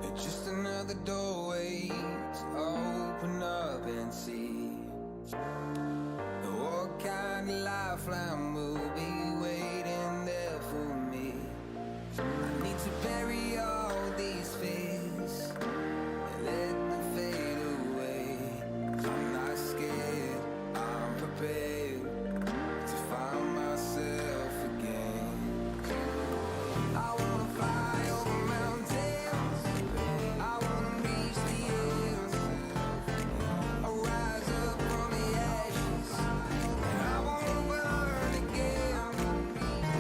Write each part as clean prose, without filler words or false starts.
It's just another doorway to open up and see what kind of lifeline will be waiting there for me. I need to bury all these fears and let them fade away. I'm not scared, I'm prepared to find myself again. I wanna fly over mountains, I wanna reach the ends, I'll rise up from the ashes, and I wanna burn again.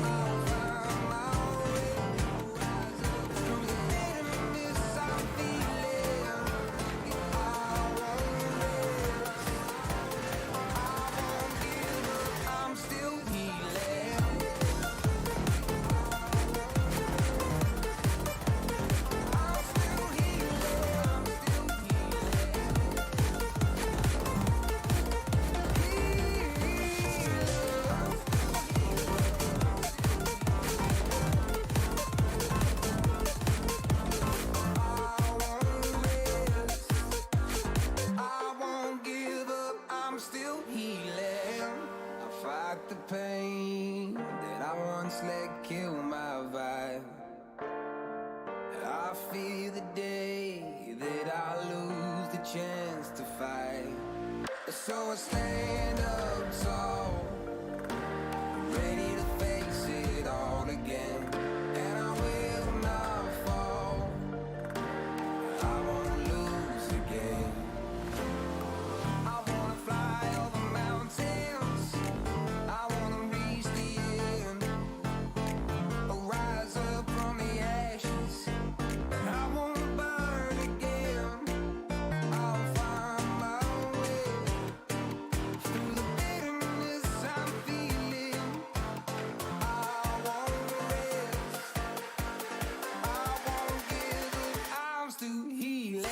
I'll find my way, rise up through the bitterness I'm feeling. I won't rest, I won't give up, I'm still healing. I'm still healing, I'm still I won't give up, I'm still healing. I fight the pain that I once let kill my vibe. I fear the day that I lose the chance to fight. So I stand up tall, ready to face it all again. And I will not fall, I won't lose again. I wanna fly over mountains, I wanna reach the end, I'll rise up from the ashes, and I wanna burn again. I'll find my way through the bitterness I'm feeling. I won't rest, I won't give up, I'm still healing.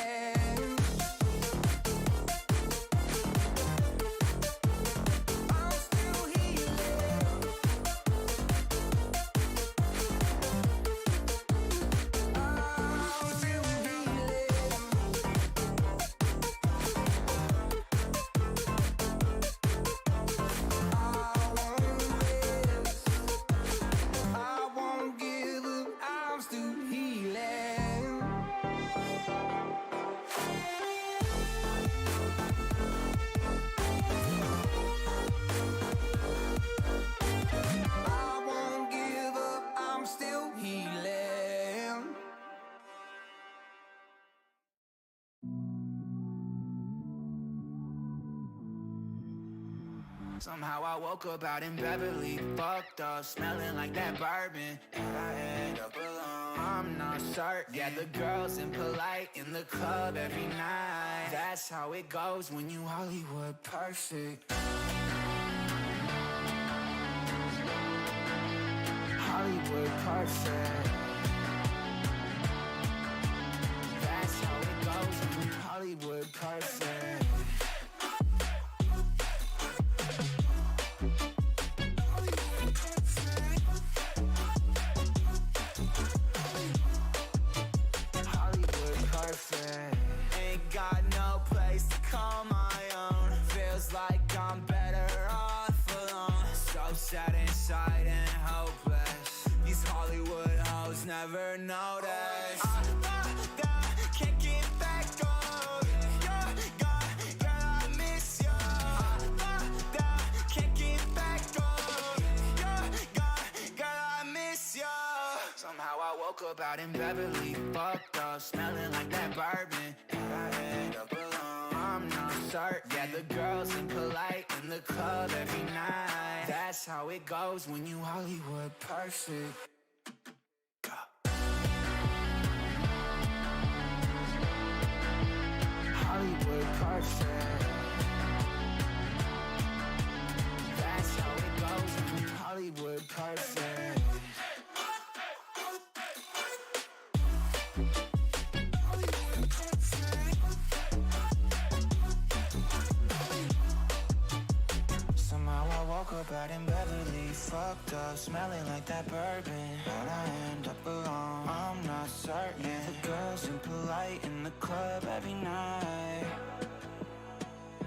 I'm still healing. I'm still healing. I won't rest, I won't give up, I'm still healing. I won't give up, I'm still healing. Somehow I woke up out in Beverly, fucked up, smelling like that bourbon, and I end up alone. I'm not certain. Yeah, the girls impolite in the club every night. That's how it goes when you Hollywood perfect. Hollywood perfect. That's how it goes when you Hollywood perfect. Hollywood perfect. Ain't got no place to call my own. Feels like I'm better off alone. So sad inside and hopeless. These Hollywood hoes never notice. Can't get back on. You're gone, girl, I miss you. Can't get back on. You're gone, girl, I miss you. Somehow I woke up out in Beverly, fucked up, smelling like that bourbon, and I end up alone. I'm not certain. Yeah, the girls impolite in the club every night. That's how it goes when you Hollywood perfect. Hollywood perfect. That's how it goes when you Hollywood perfect. Somehow I woke up out in Beverly. Beverly, fucked up, smelling like that bourbon. How'd I end up alone? I'm not certain. The girls impolite in the club every night.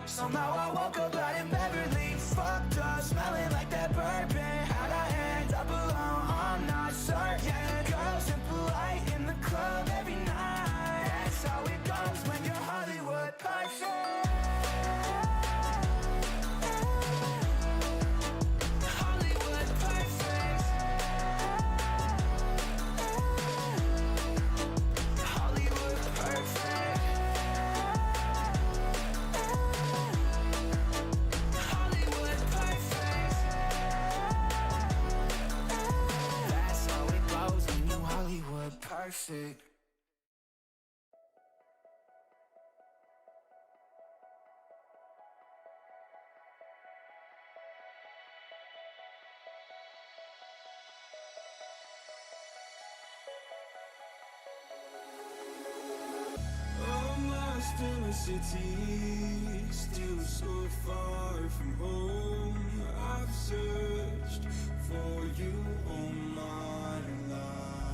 Somehow I woke up out in Beverly, fucked up, smelling like that bourbon. How'd I end up alone? I'm not certain. Girls impolite in the club every night. That's how it goes when you're Hollywood perfect. Hollywood perfect. Hollywood perfect. Hollywood perfect. That's how it goes when you Hollywood perfect. I'm lost in a city, still so far from home. I've searched for you all my life.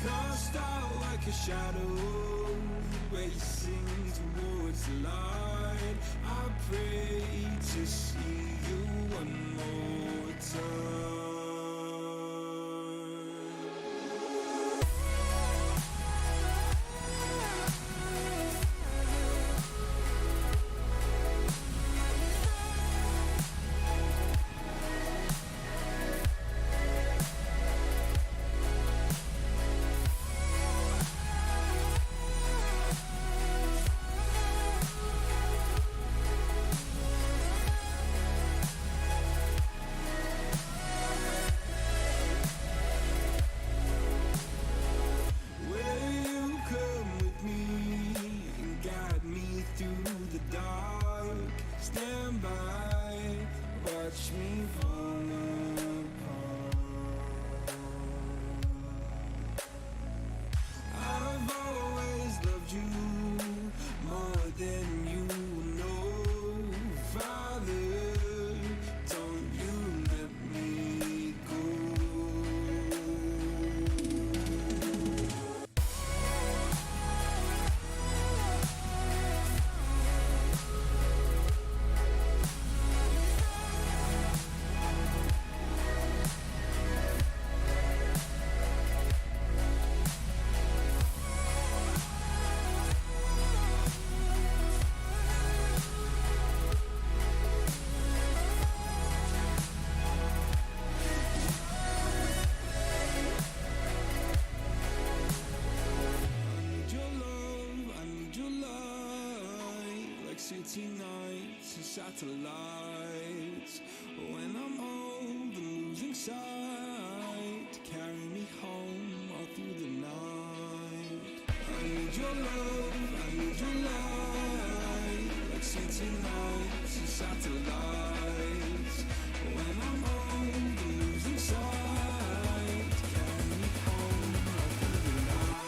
Cast out like a shadow, racing towards the light. I pray to see you one more time. Watch me fall apart. I've always loved you more than you know. Father, don't you let me go. City nights and satellites. When I'm old and losing sight, carry me home all through the night. I need your love, I need your light. Like city nights and satellites. When I'm old and losing sight, carry me home all through the night.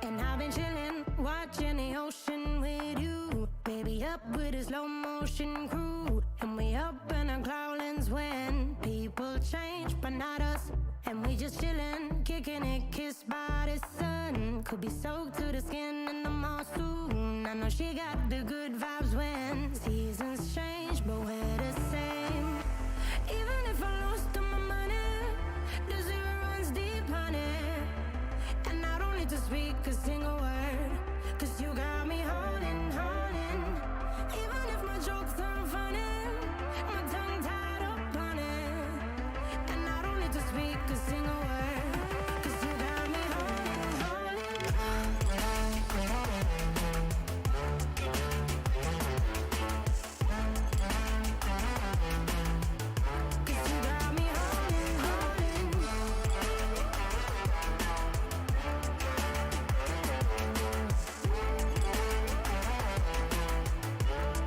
And I've been chillin', watching the ocean with you. Baby, up with a slow motion crew. And we up in our cloudlands when people change, but not us. And we just chillin', kicking it, kissed by the sun. Could be soaked to the skin in the mall soon. I know she got the good vibes when seasons change, but we're the same. Even if I lost all my money, the zero runs deep, honey. And I don't need to speak a single word, 'cause you got me holding, holding. Even if my jokes aren't funny, my tongue tied up on it. And I don't need to speak a single word, 'cause you got me holding, holding. 'Cause you got me holding, holding.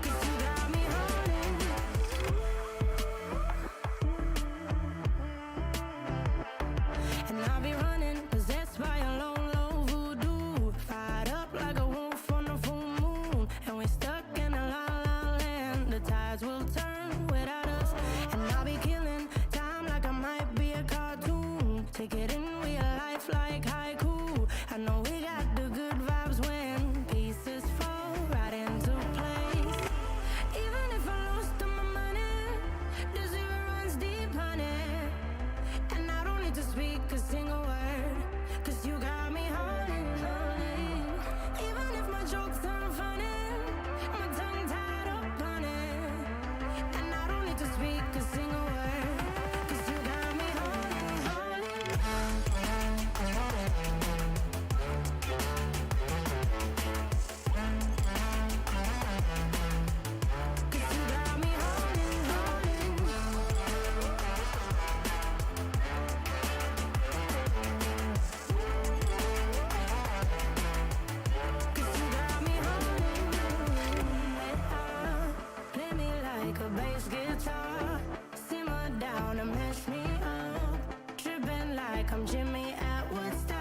'Cause you got me holding. And I'll be running, possessed by a low, low voodoo. Fired up like a wolf on a full moon. And we're stuck in a la la land. The tides will turn without us. And I'll be killing time like I might be a cartoon. Take it in real life like haiku. I know we got the good vibes when pieces fall right into place. Even if I lost all my money, the zero runs deep, honey. And I don't need to speak a single word, 'cause you got me holding, holding. Even if my jokes aren't funny, my tongue tied up on it. And I don't need to speak a single word, 'cause you got me holding, holding. 'Cause you got me holding, holding. 'Cause you got me holding. Play me like a bass guitar. Simmer down and mash me up. Tripping like I'm Jimmy at Woodstock.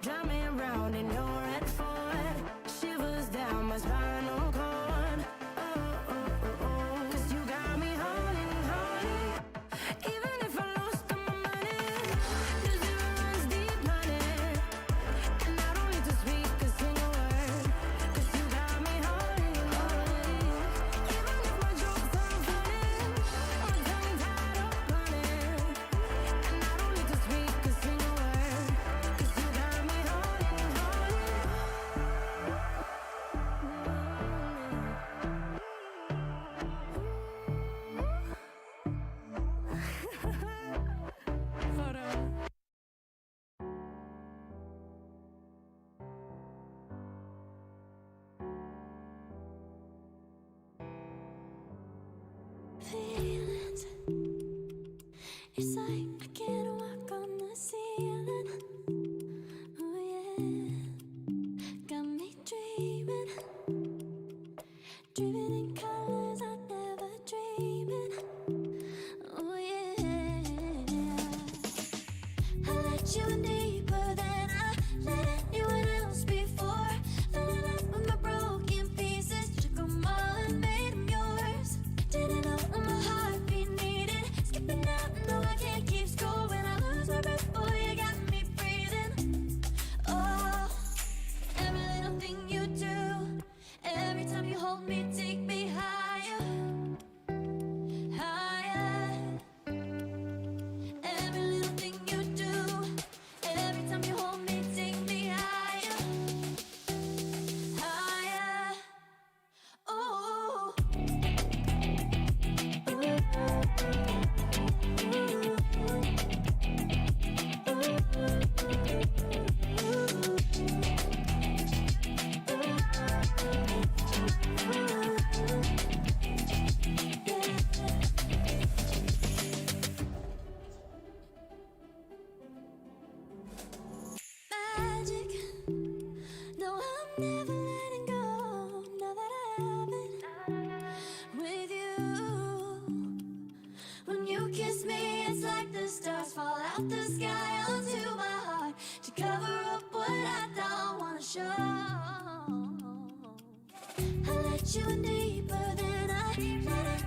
Drive me around in your red Ford. Shivers down my spinal cord. Oh, oh, oh, oh. 'Cause you got me holding, holding. Even if I lost all my money, the zero runs deep, honey. And I don't need to speak a single word, 'cause you got me holding, holding. Even if my jokes aren't funny, my tongue tied up on it. And I don't need to speak a single word, 'cause you got me holding, holding. Hold on. Feelings, it's like I can't walk on the ceiling. Oh yeah, got me dreaming, dreaming in colors I never dreamed. Oh yeah, I let you in deeper than I let anyone else before. Filling up with my broken pieces, took 'em all and made 'em yours. Didn't know what my heartbeat needed. Skipping out, no, I can't keep score when I lose my breath. Boy, you got me breathing. Oh, every little thing you do, every time you hold me, take me higher, higher. Every little thing you do, every time you hold me, take me higher, higher. Oh. Magic. No, I'm never letting go. Now that I have it with you. When you kiss me, it's like the stars fall out the sky onto my heart. to cover up what I don't wanna show. I let you in deeper than I let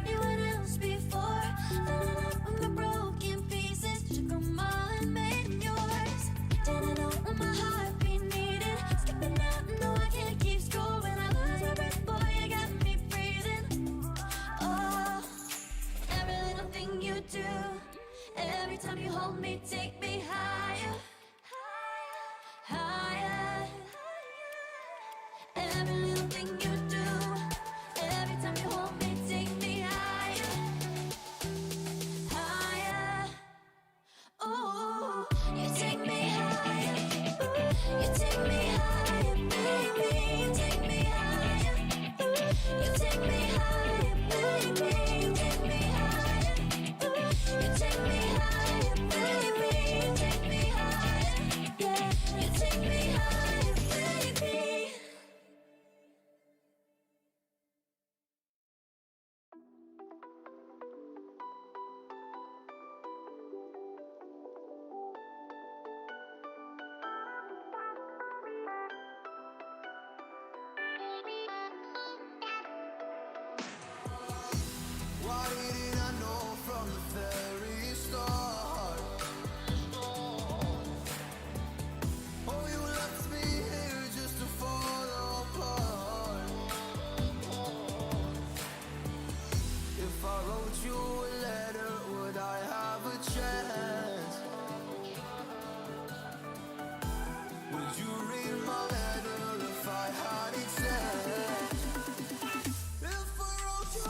anyone else before. Filling up with my broken pieces, took 'em all and made 'em yours. Didn't know what my heartbeat needed. Skipping out, no, I can't keep score. When I lose my breath, boy, you got me breathing. Oh, every little thing you do, every time you hold me, take me higher, higher. Every little thing you do, every time you hold me, take me higher, higher. Ooh, you take me higher. Ooh, you take me higher, baby. You take me higher. Ooh, you take me higher, baby. You take me higher. Ooh, you take me higher, baby. You take me higher. Yeah, you take me higher, baby. Why didn't I know from the very start? Oh, you left me here just to fall apart. If I wrote you a letter, would I have a chance? Would you read my letter if I had it sent? If I wrote you a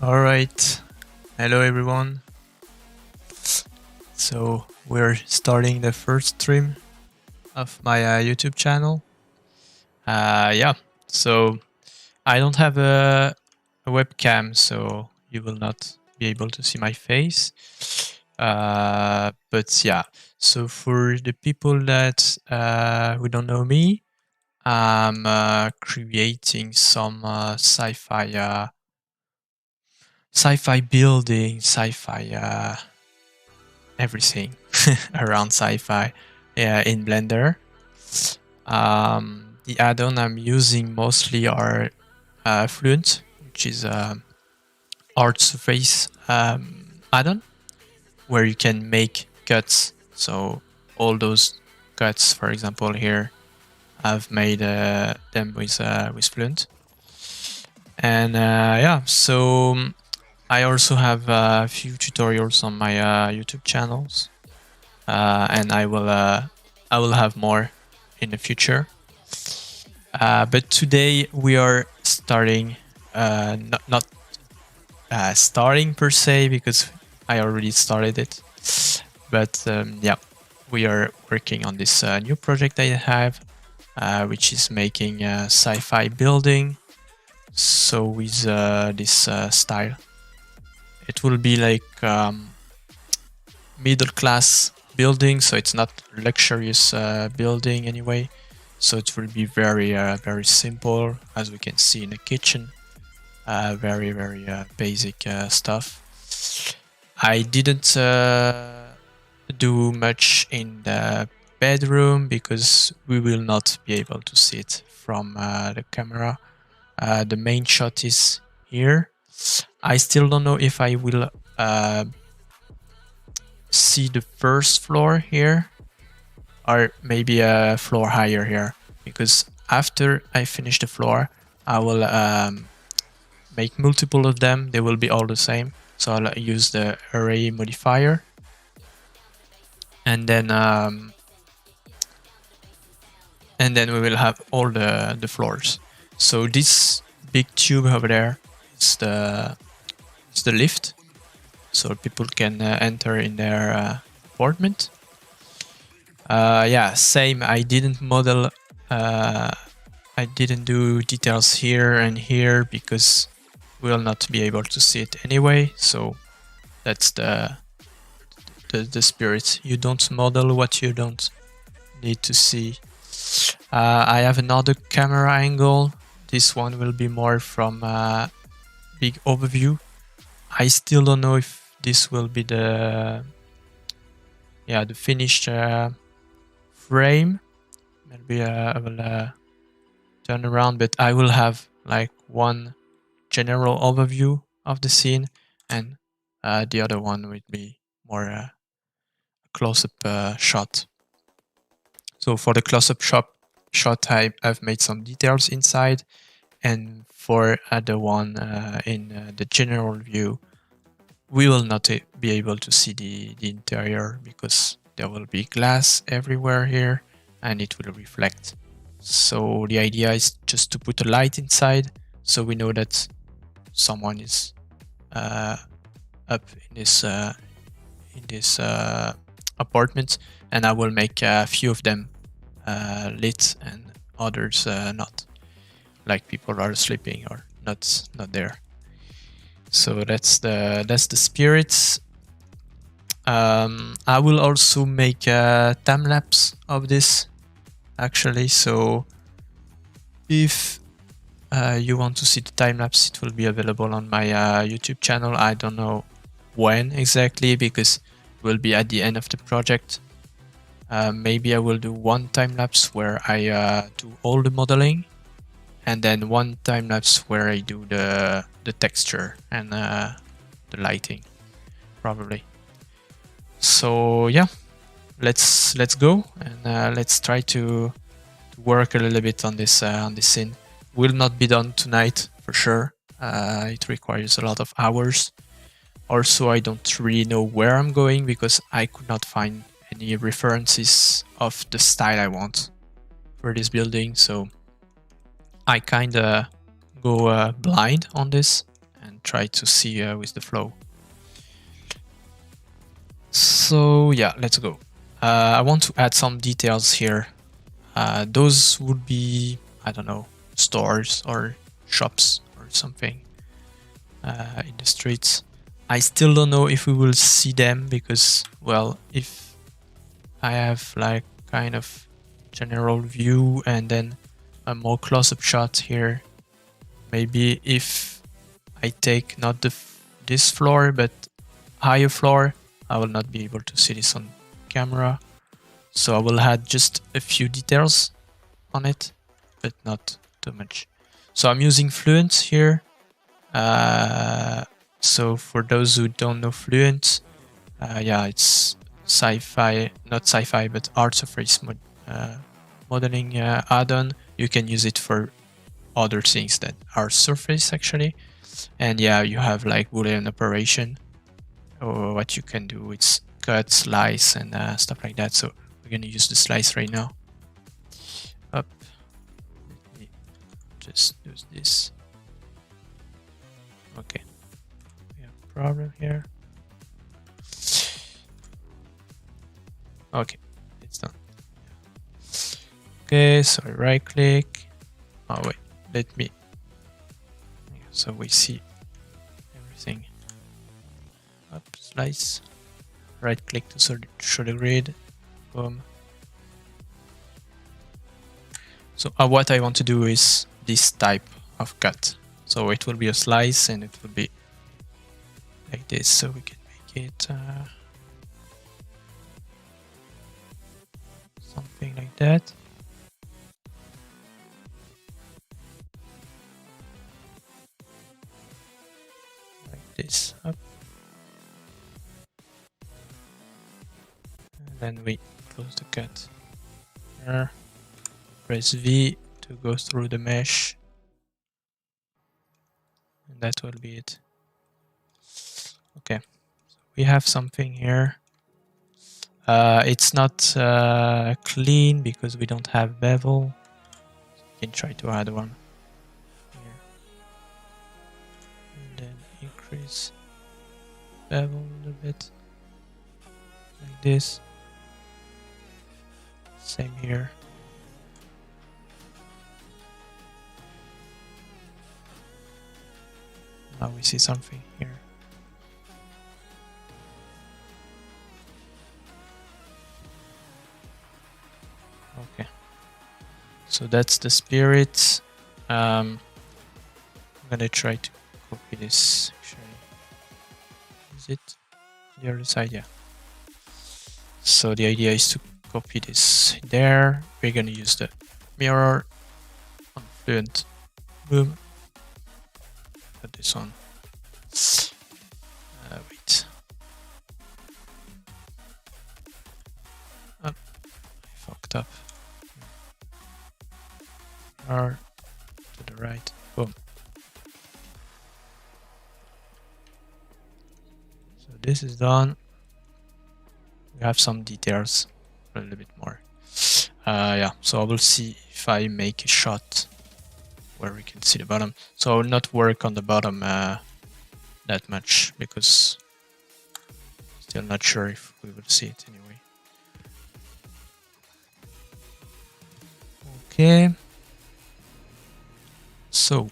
All right. Hello, everyone. So we're starting the first stream of my YouTube channel. Yeah. So I don't have a webcam, so you will not be able to see my face. But yeah. So for the people that who don't know me, I'm creating some sci-fi building, sci-fi everything around sci-fi in Blender. The add-on I'm using mostly are Fluent, which is art surface add-on where you can make cuts. So all those cuts, for example, here, I've made them with Fluent. And yeah, so I also have a few tutorials on my YouTube channels, and I will have more in the future. But today we are starting, not starting per se, because I already started it. But yeah, we are working on this new project I have, which is making a sci-fi building. So with this style. It will be like middle class building, so it's not luxurious building anyway. So it will be very very simple, as we can see in the kitchen. Very basic stuff. I didn't do much in the bedroom because we will not be able to see it from the camera. The main shot is here. I still don't know if I will see the first floor here or maybe a floor higher here, because after I finish the floor I will make multiple of them. They will be all the same, so I'll use the array modifier, and then we will have all the floors. So this big tube over there is the lift, so people can enter in their apartment. Yeah, same. I didn't model. I didn't do details here and here because we'll not be able to see it anyway. So that's the spirit. You don't model what you don't need to see. I have another camera angle. This one will be more from a big overview. I still don't know if this will be the finished frame. Maybe I will turn around, but I will have like one general overview of the scene, and the other one would be more a close-up shot. So for the close-up shot, I've made some details inside, and for the one in the general view, we will not be able to see the interior because there will be glass everywhere here and it will reflect. So the idea is just to put a light inside so we know that someone is up in this apartment, and I will make a few of them lit and others not, like people are sleeping or not there. So that's the spirits. I will also make a time lapse of this actually. So if you want to see the time lapse, it will be available on my YouTube channel. I don't know when exactly because it will be at the end of the project. Maybe I will do one time lapse where I do all the modeling, and then one time lapse where I do the texture and the lighting, probably. So yeah, let's go and let's try to work a little bit on this scene. Will not be done tonight for sure. It requires a lot of hours. Also, I don't really know where I'm going because I could not find any references of the style I want for this building. So I kind of go blind on this and try to see with the flow. So yeah, let's go. I want to add some details here. Those would be, I don't know, stores or shops or something in the streets. I still don't know if we will see them because, well, if I have like kind of general view and then a more close-up shot here, maybe if I take not this floor but higher floor, I will not be able to see this on camera. So I will add just a few details on it, but not too much. So I'm using Fluent here. So for those who don't know Fluent, yeah, it's Sci-Fi, not Sci-Fi, but art surface modeling add-on. You can use it for other things that are surface actually. And yeah, you have like Boolean operation, or what you can do, it's cut, slice, and stuff like that. So we're gonna use the slice right now. Up. Let me just use this. Okay. We have a problem here. Okay, it's done. Okay, so I right click. Oh wait, let me. So we see everything. Up, slice. Right click to show the grid. Boom. So what I want to do is this type of cut. So it will be a slice and it will be like this. So we can make it something like that. Like this. Up. And then we close the cut here. Press V to go through the mesh. And that will be it. Okay, so we have something here. It's not clean because we don't have bevel. So we can try to add one here. And then increase bevel a little bit. Like this. Same here. Now we see something here. Okay. So that's the spirit. I'm gonna try to copy this actually. Is it the other side? Yeah. So the idea is to copy this there. We're gonna use the mirror on Fluent. Boom. Put this on. Wait. Up. I fucked up. R to the right. Boom. So this is done. We have some details, a little bit more. Yeah, so I will see if I make a shot where we can see the bottom. So I will not work on the bottom that much because still not sure if we will see it anyway. Okay. So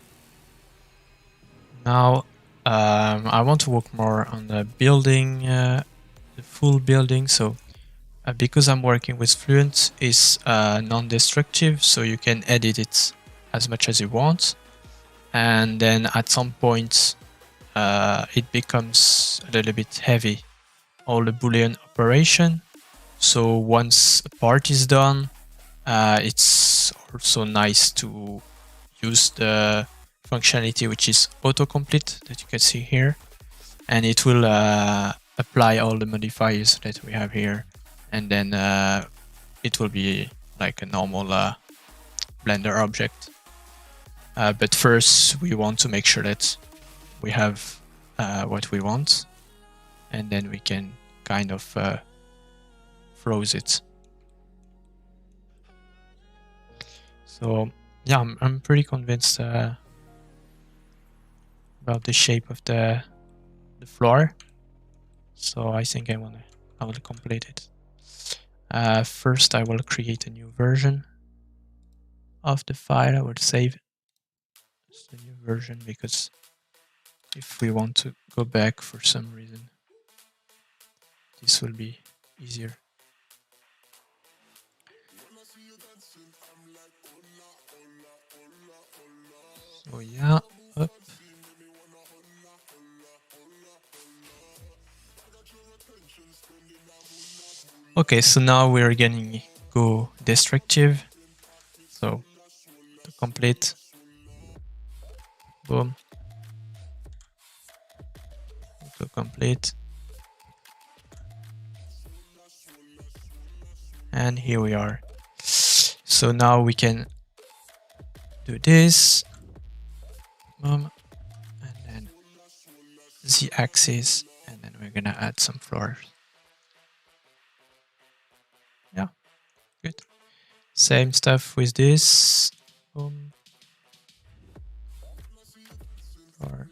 now I want to work more on the building, the full building. So because I'm working with Fluent, is non-destructive, so you can edit it as much as you want. And then at some point, it becomes a little bit heavy, all the Boolean operation. So once a part is done, it's also nice to use the functionality which is autocomplete that you can see here, and it will apply all the modifiers that we have here, and then it will be like a normal Blender object. But first we want to make sure that we have what we want, and then we can kind of froze it. So yeah, I'm pretty convinced about the shape of the floor. So I think I will complete it. First I will create a new version of the file. I will save the new version because if we want to go back for some reason, this will be easier. So yeah, up. Okay, so now we're getting go destructive. So to complete, boom, to complete, and here we are. So now we can do this, boom, and then z-axis, and then we're gonna add some floors. Yeah, good. Same stuff with this, boom, or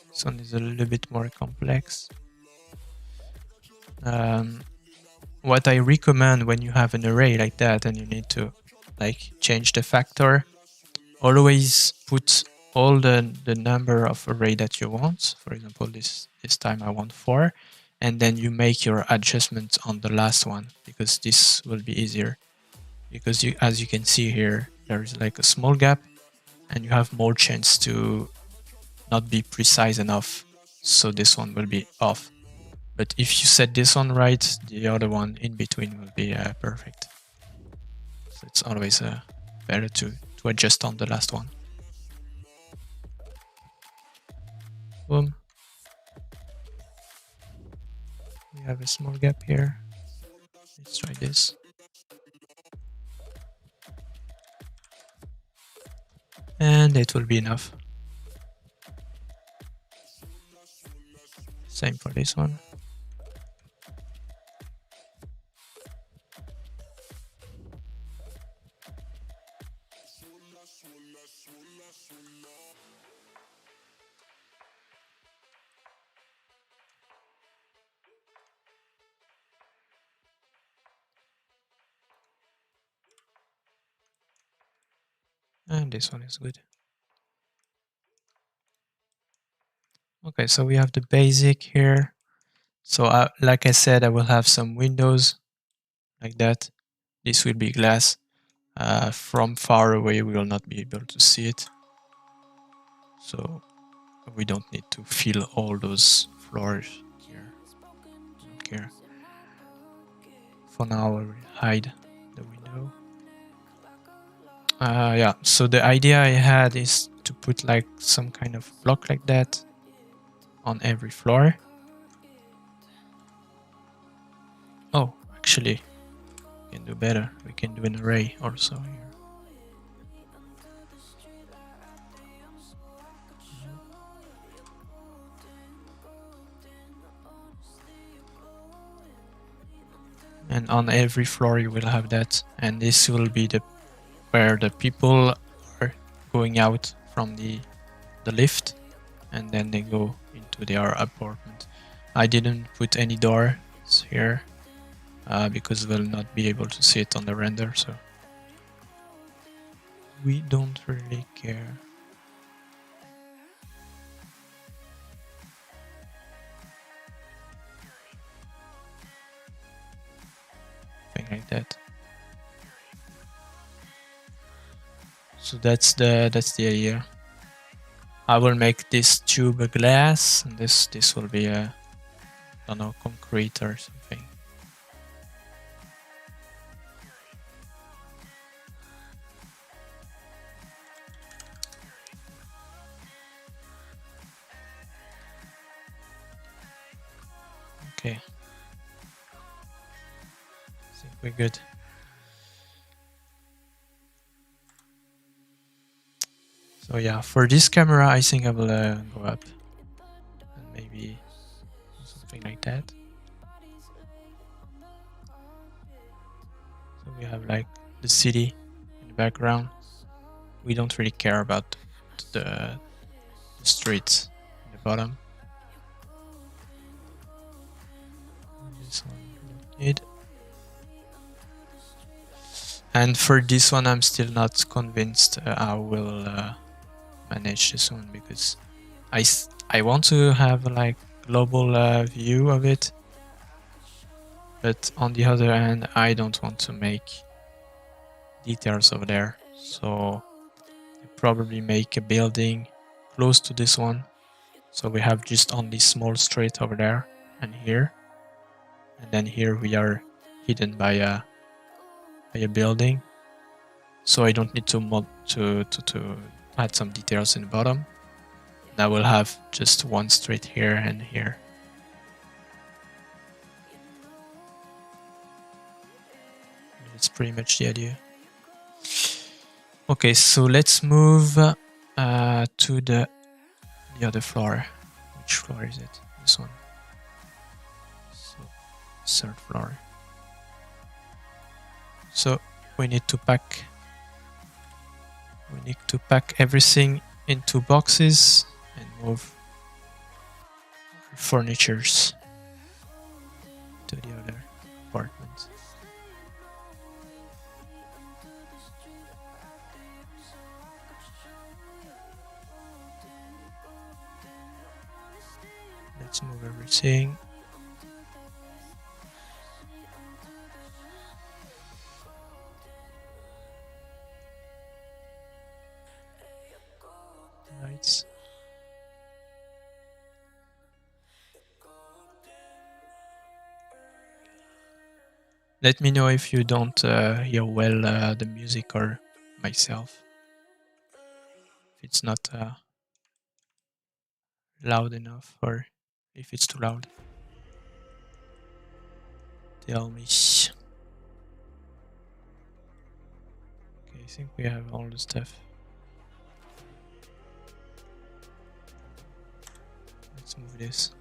this one is a little bit more complex. What I recommend when you have an array like that and you need to like change the factor, always put all the number of array that you want. For example, this time I want 4, and then you make your adjustments on the last one, because this will be easier. Because you, as you can see here, there is like a small gap, and you have more chance to not be precise enough, so this one will be off. But if you set this one right, the other one in between will be perfect. So it's always better to adjust on the last one. Boom. We have a small gap here. Let's try this. And it will be enough. Same for this one. And this one is good. Okay, so we have the basic here. So like I said, I will have some windows like that. This will be glass. From far away, we will not be able to see it. So we don't need to fill all those floors here. I don't care. For now, I will hide the window. Yeah, so the idea I had is to put like some kind of block like that on every floor. Oh, actually, we can do better. We can do an array also here. and on every floor you will have that, and this will be the where the people are going out from the lift, and then they go into their apartment. I didn't put any doors here because we'll not be able to see it on the render, so we don't really care. Thing like that. So that's the idea. I will make this tube a glass, and this will be a, I don't know, concrete or something. Okay. I think we're good. So yeah, for this camera, I think I will go up and maybe something like that. So we have like the city in the background. We don't really care about the streets in the bottom. This one we don't need. And for this one, I'm still not convinced I will manage this one, because I want to have like global view of it, but on the other hand, I don't want to make details over there. So I probably make a building close to this one, so we have just only small street over there and here, and then here we are hidden by a building. So I don't need to add some details in the bottom. And I will have just one street here and here. That's pretty much the idea. Okay, so let's move to the other floor. Which floor is it? This one. So, third floor. So we need to pack everything into boxes and move furnitures to the other apartment. Let's move everything. Lights. Let me know if you don't hear well the music or myself. If it's not loud enough, or if it's too loud. Tell me. Okay, I think we have all the stuff. Let's move this.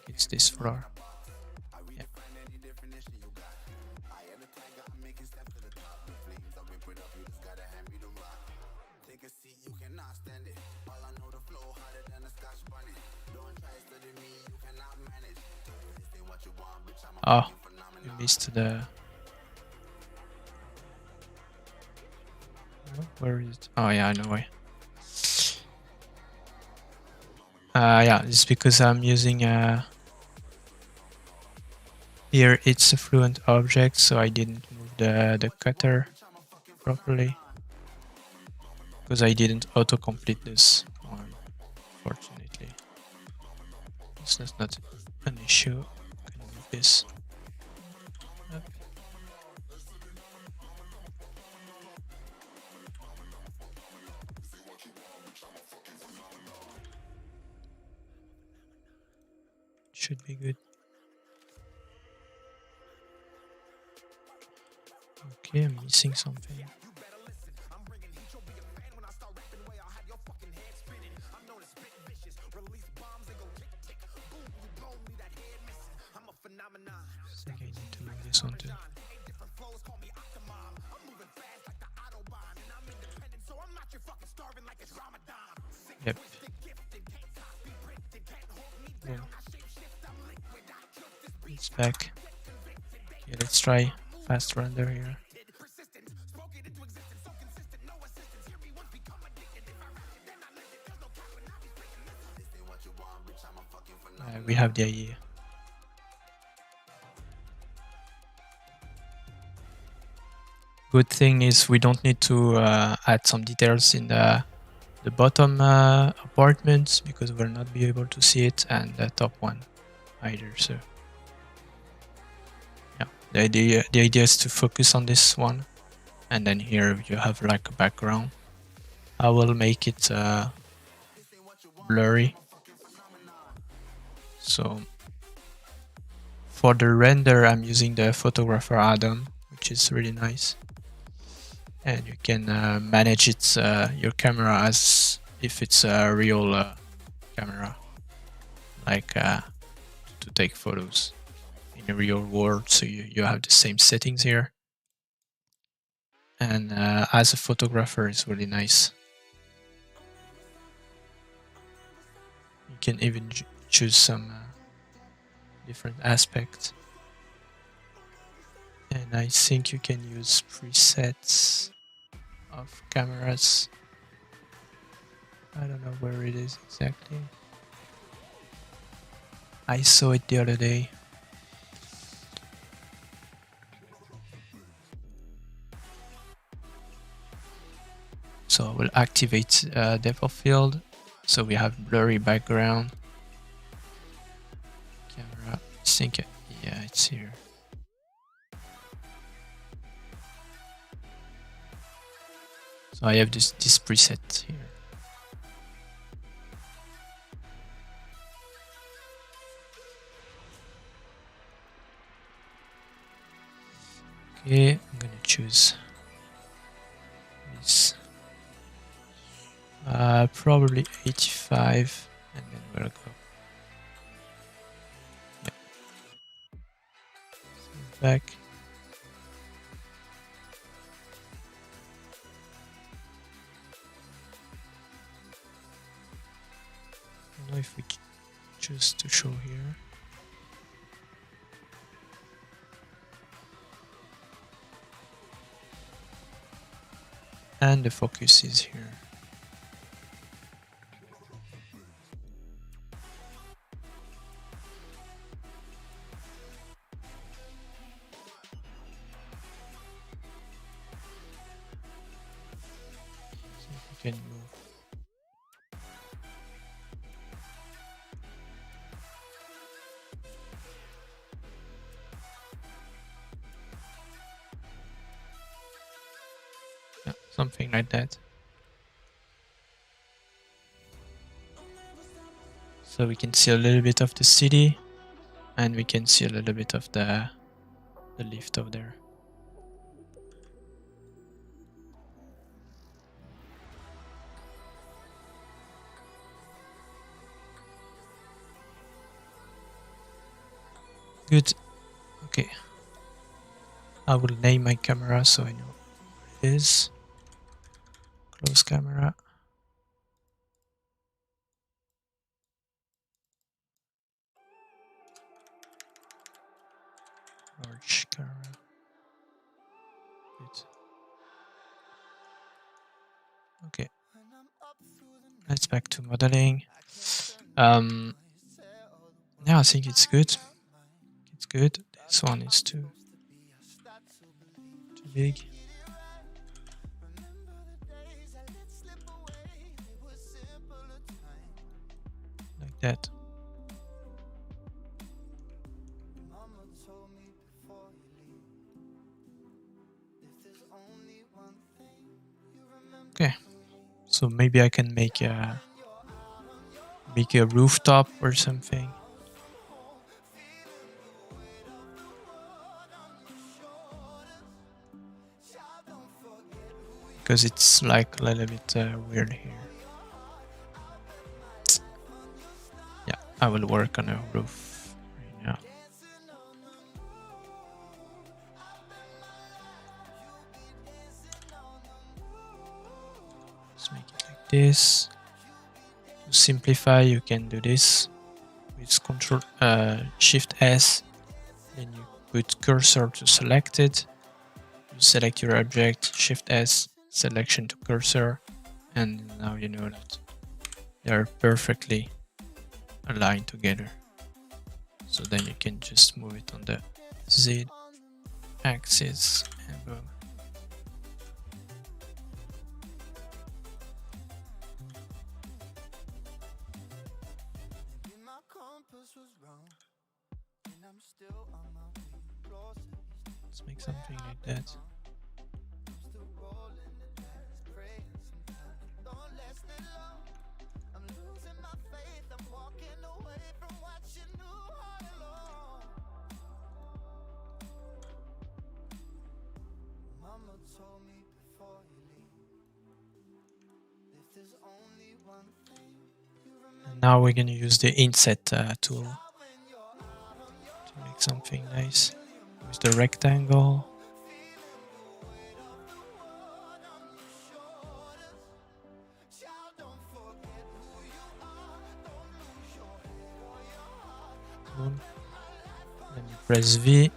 It's this floor. Yeah. Oh, we missed the... Where is it? Oh yeah, I know why. Yeah, it's because I'm using here it's a Fluent object, so I didn't move the cutter properly, because I didn't autocomplete this one, fortunately. So that's not an issue. I can move this up. Should be good. Okay, I'm missing something. this one too. Yep. Yeah. It's back. Okay, let's try fast render here. We have the idea. Good thing is we don't need to add some details in the bottom apartments because we'll not be able to see it, and the top one either. So yeah, the idea is to focus on this one, and then here you have like a background. I will make it blurry. So for the render, I'm using the photographer add-on, which is really nice. And you can manage it, your camera, as if it's a real camera, like to take photos in a real world. So you have the same settings here. And as a photographer, it's really nice. You can even choose some different aspects. And I think you can use presets of cameras. I don't know where it is exactly. I saw it the other day. So I will activate depth of field. So we have blurry background. Camera, I think, yeah, it's here. So I have this preset here. Okay, I'm gonna choose this. Probably 85, and then we'll go. Yeah. Back. I don't know if we choose to show here. And the focus is here. So we can move. Yeah, something like that. So we can see a little bit of the city, and we can see a little bit of the lift over there. Good. Okay. I will name my camera so I know what it is. Close camera. Large camera. Good. Okay. Let's back to modeling. Yeah, I think it's good. It's good. This one is too big. Like that. Okay. So maybe I can make a rooftop or something. Because it's like a little bit weird here. Yeah, I will work on a roof right now. this. To simplify, you can do this with Control Shift S. Then you put cursor to selected. You select your object, Shift S, selection to cursor, and now you know that they are perfectly aligned together. So then you can just move it on the Z axis and boom. Let's make something like that. And now we're going to use the inset tool to make something nice with the rectangle. Boom. Then you press V.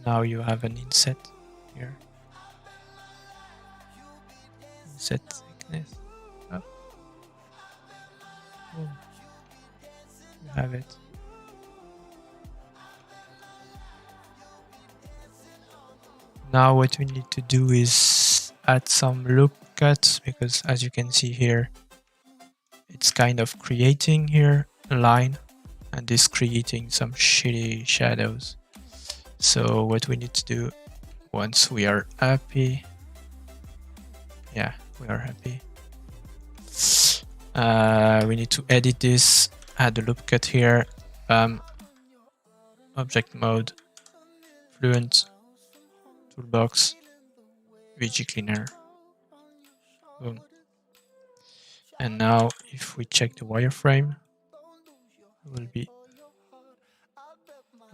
Now you have an inset here. Inset thickness. Up. Boom. You have it. Now what we need to do is add some loop cuts, because as you can see here, it's kind of creating here a line and this creating some shitty shadows. So what we need to do, once we are happy, yeah, we are happy, we need to edit this, add the loop cut here, object mode, Fluent, toolbox, VG cleaner, boom. And now if we check the wireframe, it will be,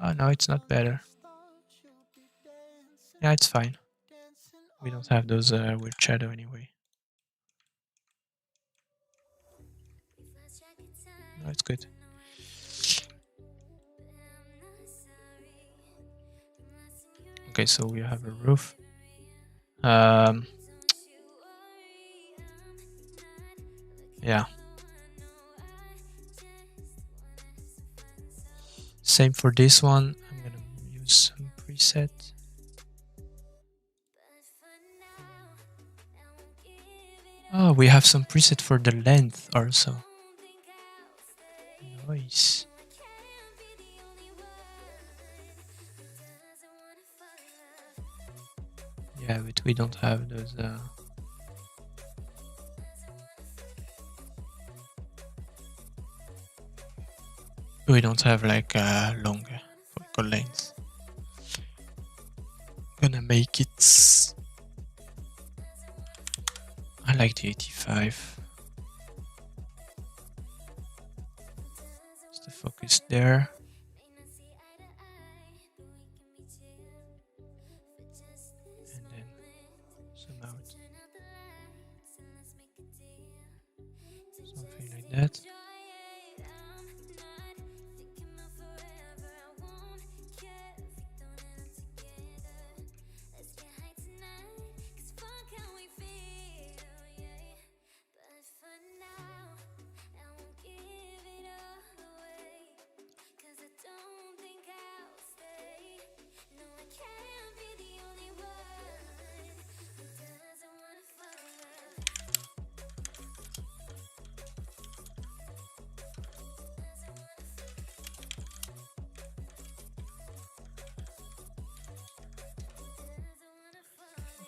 oh no, it's not better. Yeah, it's fine. We don't have those weird shadow anyway. No, it's good. Okay, so we have a roof. Yeah. Same for this one. I'm gonna use some preset. Oh, we have some preset for the length also. Nice. Yeah, but we don't have those. We don't have like long focal length. Gonna make it. I like the 85. Is the focus there? And then zoom out. Something like that.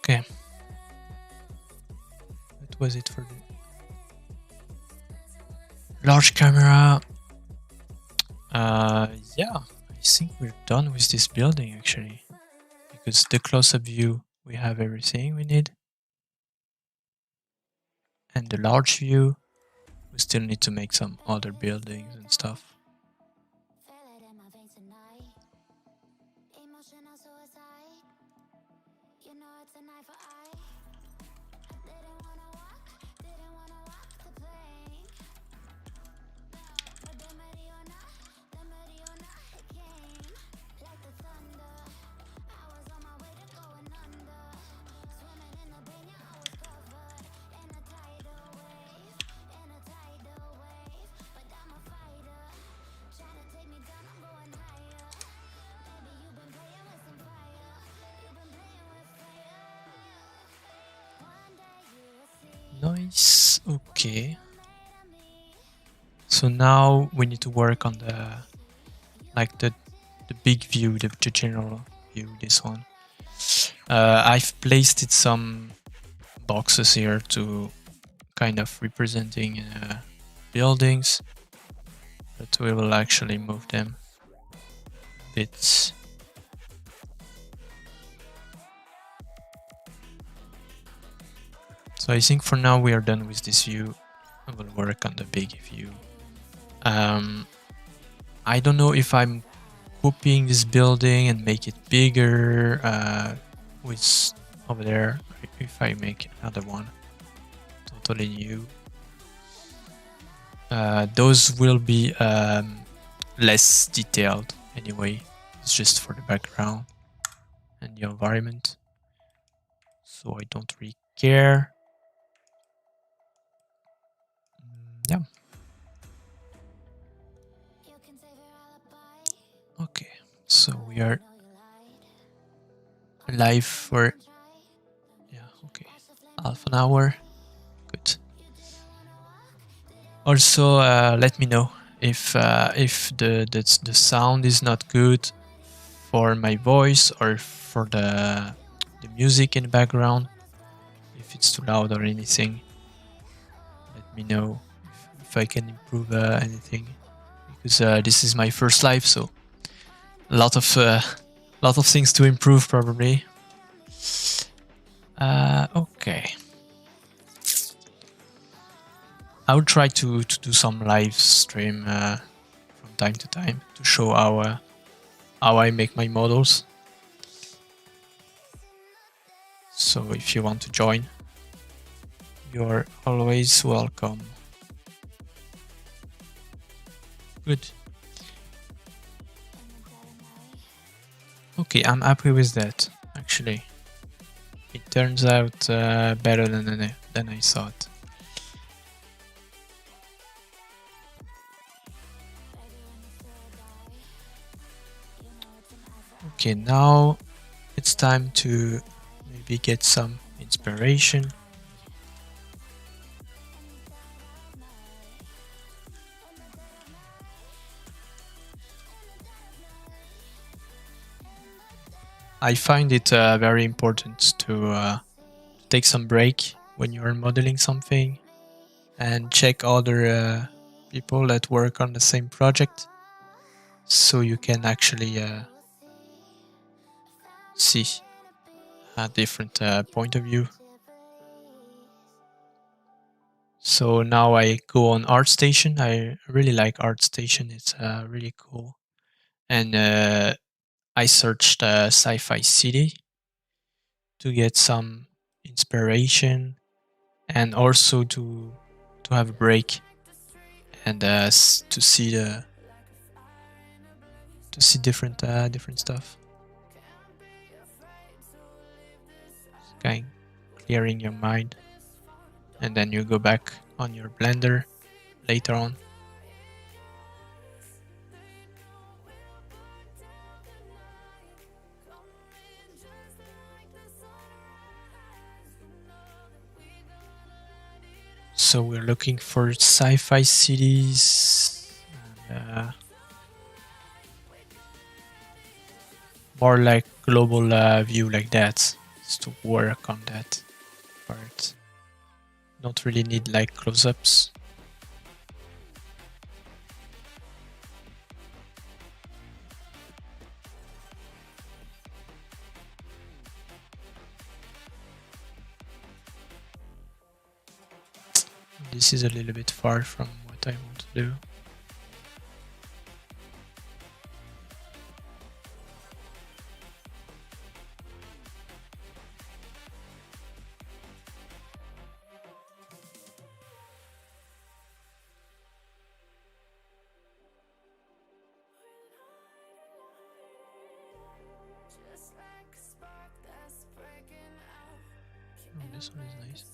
Okay. That was it for the large camera. Yeah, I think we're done with this building actually, because the close-up view we have everything we need, and the large view we still need to make some other buildings and stuff. Nice. Okay. So now we need to work on the big view, the general view. This one. I've placed it some boxes here to kind of representing buildings, but we will actually move them bits. So I think for now we are done with this view. I will work on the big view. I don't know if I'm copying this building and make it bigger with over there, if I make another one totally new. Those will be less detailed anyway. It's just for the background and the environment, so I don't really care. Yeah. Okay, so we are live for half an hour. Good. Also, let me know if the sound is not good for my voice or for the music in the background. If it's too loud or anything, let me know if I can improve anything. Because this is my first live, so a lot of things to improve probably. Okay. I will try to do some live stream from time to time to show how I make my models. So if you want to join, you're always welcome. Good. Okay, I'm happy with that, actually. It turns out better than I thought. Okay, now it's time to maybe get some inspiration. I find it very important to take some break when you are modeling something and check other people that work on the same project, so you can actually see a different point of view. So now I go on ArtStation. I really like ArtStation. It's really cool. And I searched Sci-Fi City to get some inspiration and also to have a break and to see different stuff. Kind of clearing your mind, and then you go back on your Blender later on. So we're looking for sci-fi cities, and, more like global view like that, just to work on that part. Don't really need like close-ups. This is a little bit far from what I want to do. Oh, this one is nice.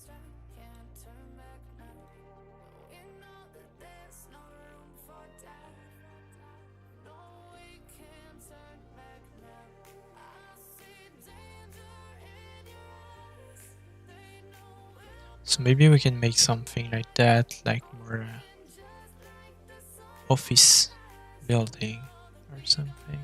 So maybe we can make something like that, like more office building or something.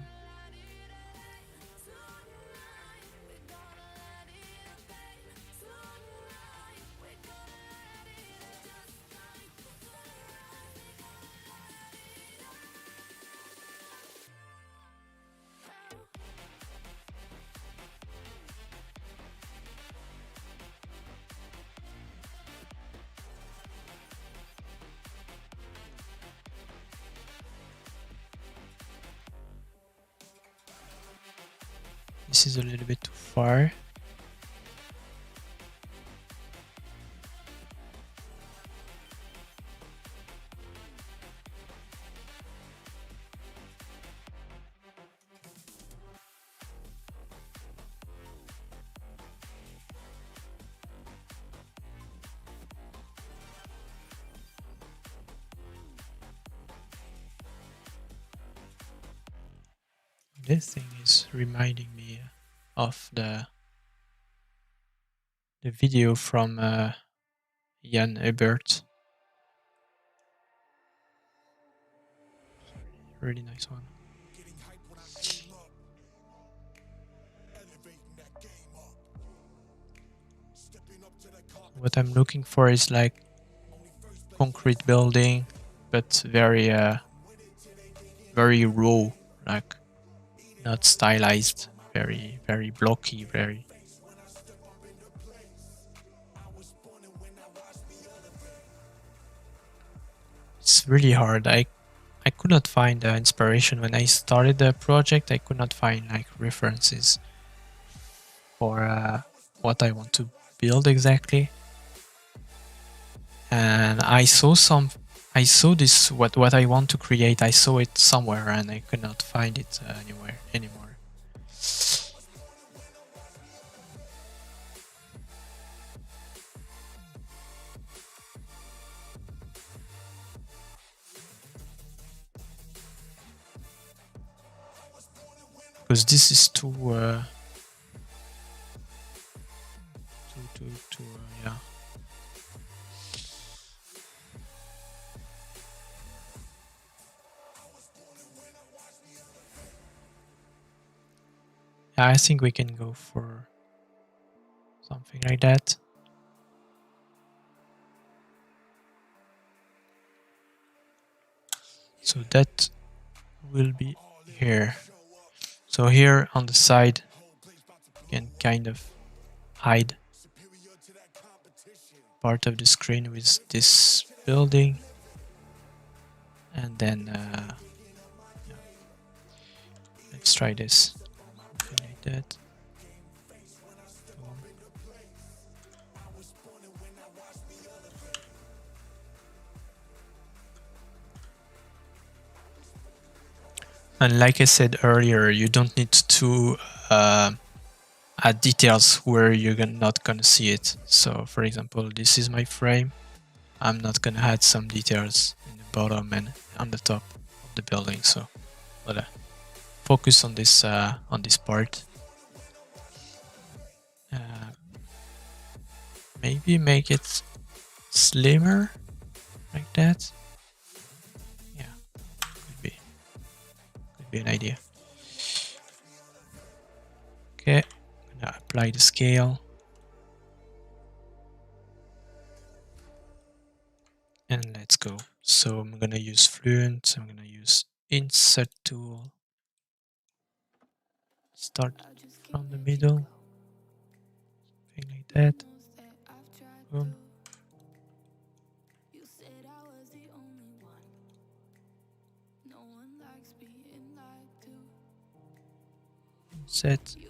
This is a little bit too far. This thing is reminding me of the video from Jan Ebert. Really nice one. What I'm looking for is like concrete building, but very very raw, like not stylized, very blocky, very. It's really hard. I could not find inspiration when I started the project. I could not find like references for what I want to build exactly. And I saw this what I want to create. I saw it somewhere and I could not find it anywhere anymore. Because this is too yeah. I think we can go for something like that. So that will be here. So here on the side, you can kind of hide part of the screen with this building. And then yeah. Let's try this. Something like that. And like I said earlier, you don't need to add details where you're not gonna see it. So for example, this is my frame. I'm not gonna add some details in the bottom and on the top of the building. So focus on this part. Maybe make it slimmer like that. Yeah, could be an idea. Okay, I'm gonna apply the scale. And let's go. So I'm gonna use Fluent, I'm gonna use insert tool. Start from the middle. Something like that. Boom. Set. You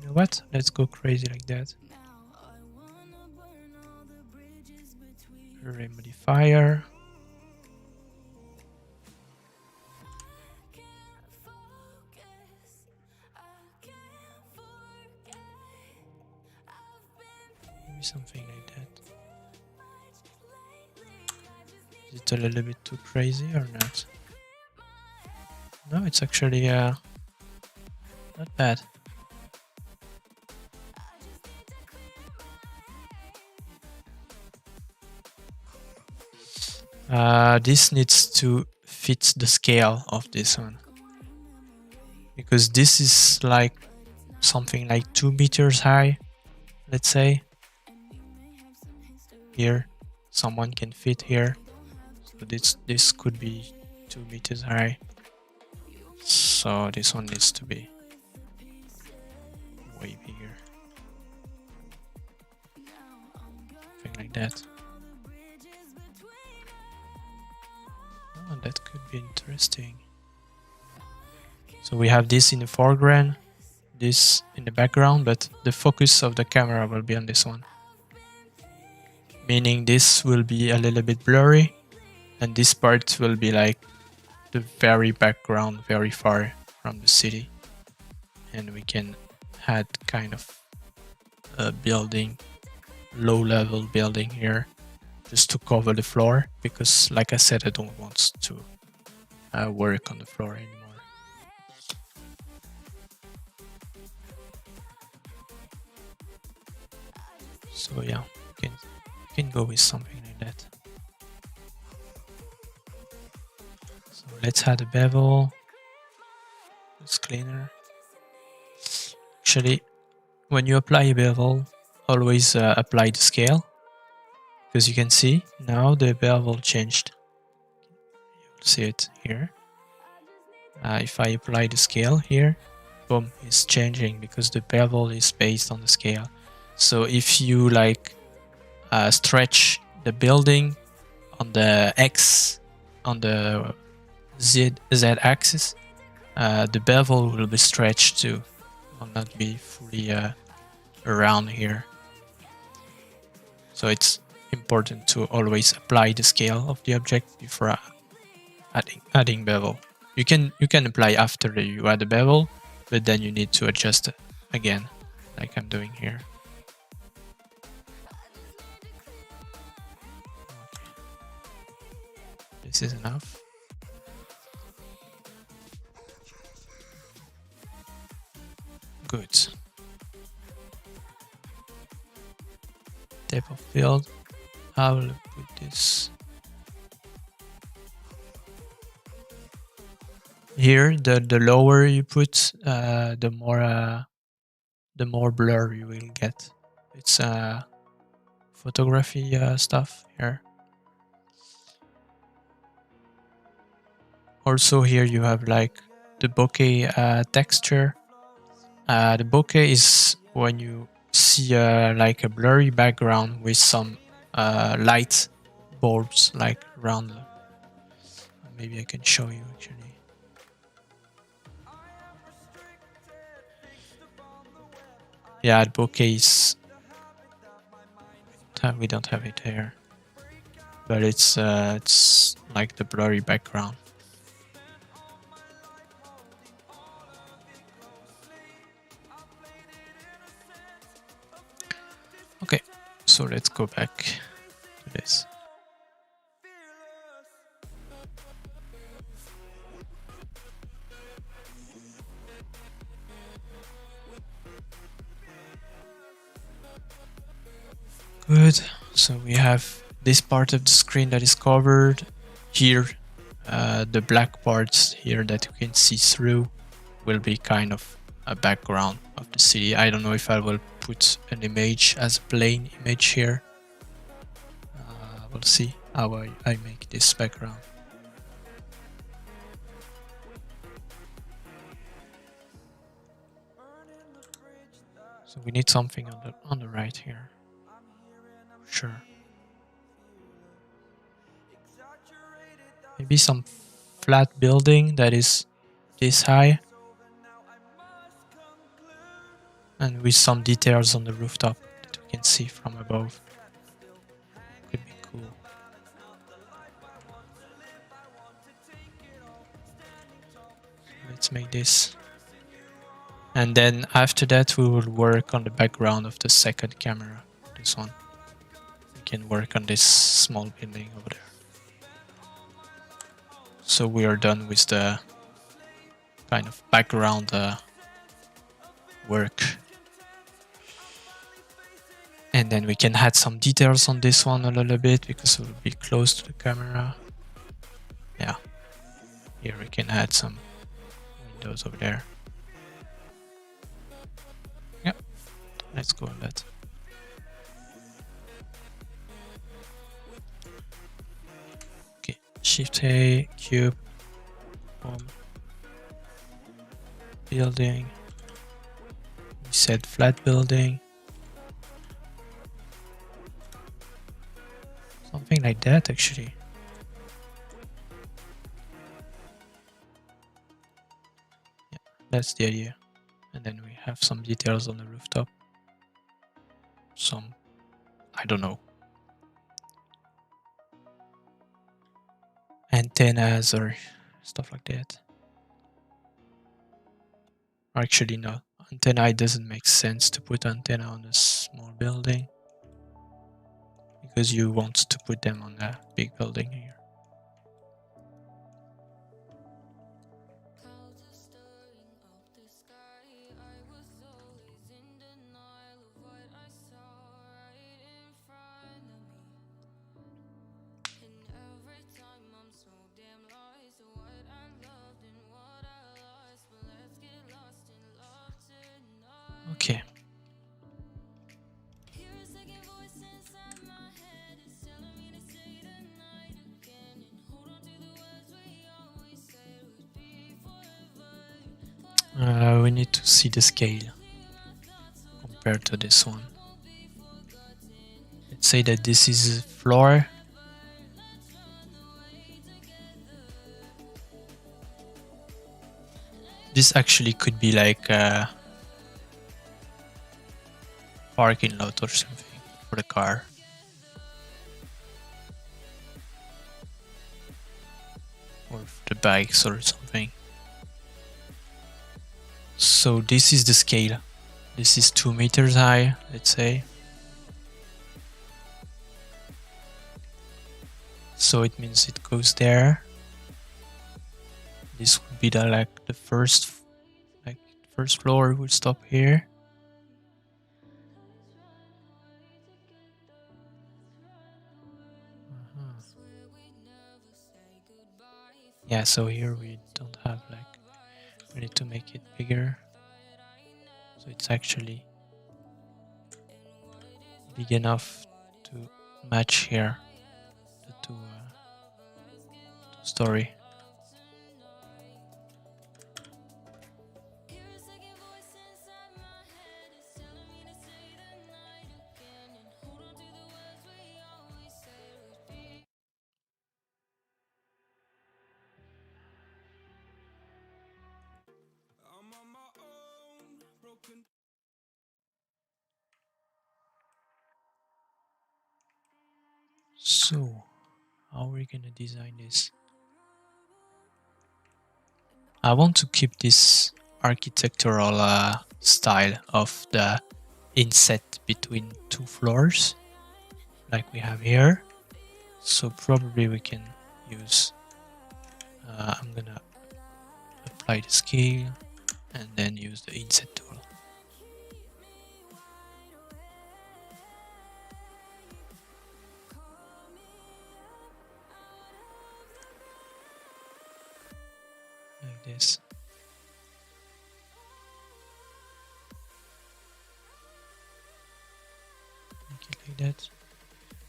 know what? Let's go crazy like that. Array modifier. Maybe something like that. Is it a little bit too crazy or not? No, it's actually not bad. This needs to fit the scale of this one, because this is like something like 2 meters high, let's say. Here someone can fit here, so this could be 2 meters high, so this one needs to be way bigger, something like that. Oh, that could be interesting. So we have this in the foreground, this in the background, but the focus of the camera will be on this one. Meaning this will be a little bit blurry, and this part will be like the very background, very far from the city. And we can add kind of a building, low level building here, just to cover the floor, because like I said, I don't want to work on the floor anymore. So yeah, you can go with something like that. So let's add a bevel. It's cleaner. Actually, when you apply a bevel, always apply the scale, because you can see now the bevel changed. You'll see it here. If I apply the scale here, boom, it's changing because the bevel is based on the scale. So if you like stretch the building on the X, on the Z axis, the bevel will be stretched too. Will not be fully around here. So it's important to always apply the scale of the object before adding bevel. You can apply after you add the bevel, but then you need to adjust it again, like I'm doing here. This is enough. Good. Type of field. I will put this here. The lower you put, the more blur you will get. It's photography stuff here. Also here you have like the bokeh texture. The bokeh is when you see like a blurry background with some light bulbs like around. Maybe I can show you actually. Yeah, the bokeh is... we don't have it here, but it's like the blurry background. Okay, so let's go back to this. Good, so we have this part of the screen that is covered. Here, the black parts here that you can see through will be kind of a background of the city. I don't know if I will put an image as a plain image here. We'll see how I make this background. So we need something on the right here. Sure. Maybe some flat building that is this high. And with some details on the rooftop that we can see from above. Could be cool. Let's make this. And then after that we will work on the background of the second camera, the this one. We can work on this small building over there. So we are done with the kind of background work. And then we can add some details on this one a little bit because it will be close to the camera. Yeah. Here we can add some windows over there. Yeah. Let's go on that. Okay. Shift A, cube, home, building. We said flat building. Something like that, actually. Yeah, that's the idea. And then we have some details on the rooftop. Some, I don't know, antennas or stuff like that. Or actually, no. Antenna, it doesn't make sense to put antenna on a small building, because you want to put them on a big building here. Okay. We need to see the scale compared to this one. Let's say that this is floor. This actually could be like a parking lot or something for the car. Or for the bikes or something. So this is the scale. This is 2 meters high, let's say. So it means it goes there. This would be the first floor would stop here. Yeah, so here we don't have we need to make it bigger. So it's actually big enough to match here the two story. So, how are we gonna design this? I want to keep this architectural style of the inset between two floors, like we have here. So probably we can use, I'm gonna apply the scale and then use the inset tool. Like this. Make it like that.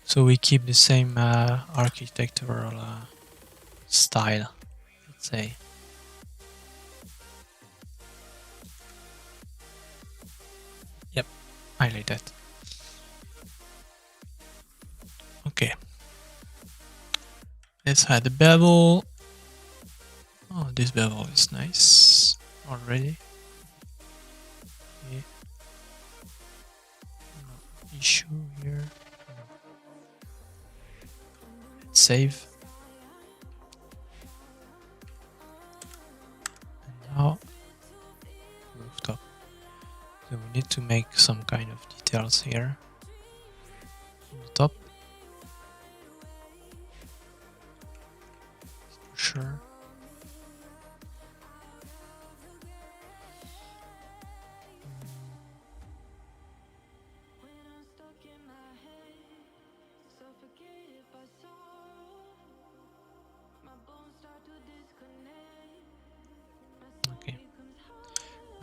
So we keep the same architectural style, let's say. Yep, I like that. Okay. Let's add the bevel. Oh, this bevel is nice already. Okay. No issue here. Let's save. And now rooftop. So we need to make some kind of details here.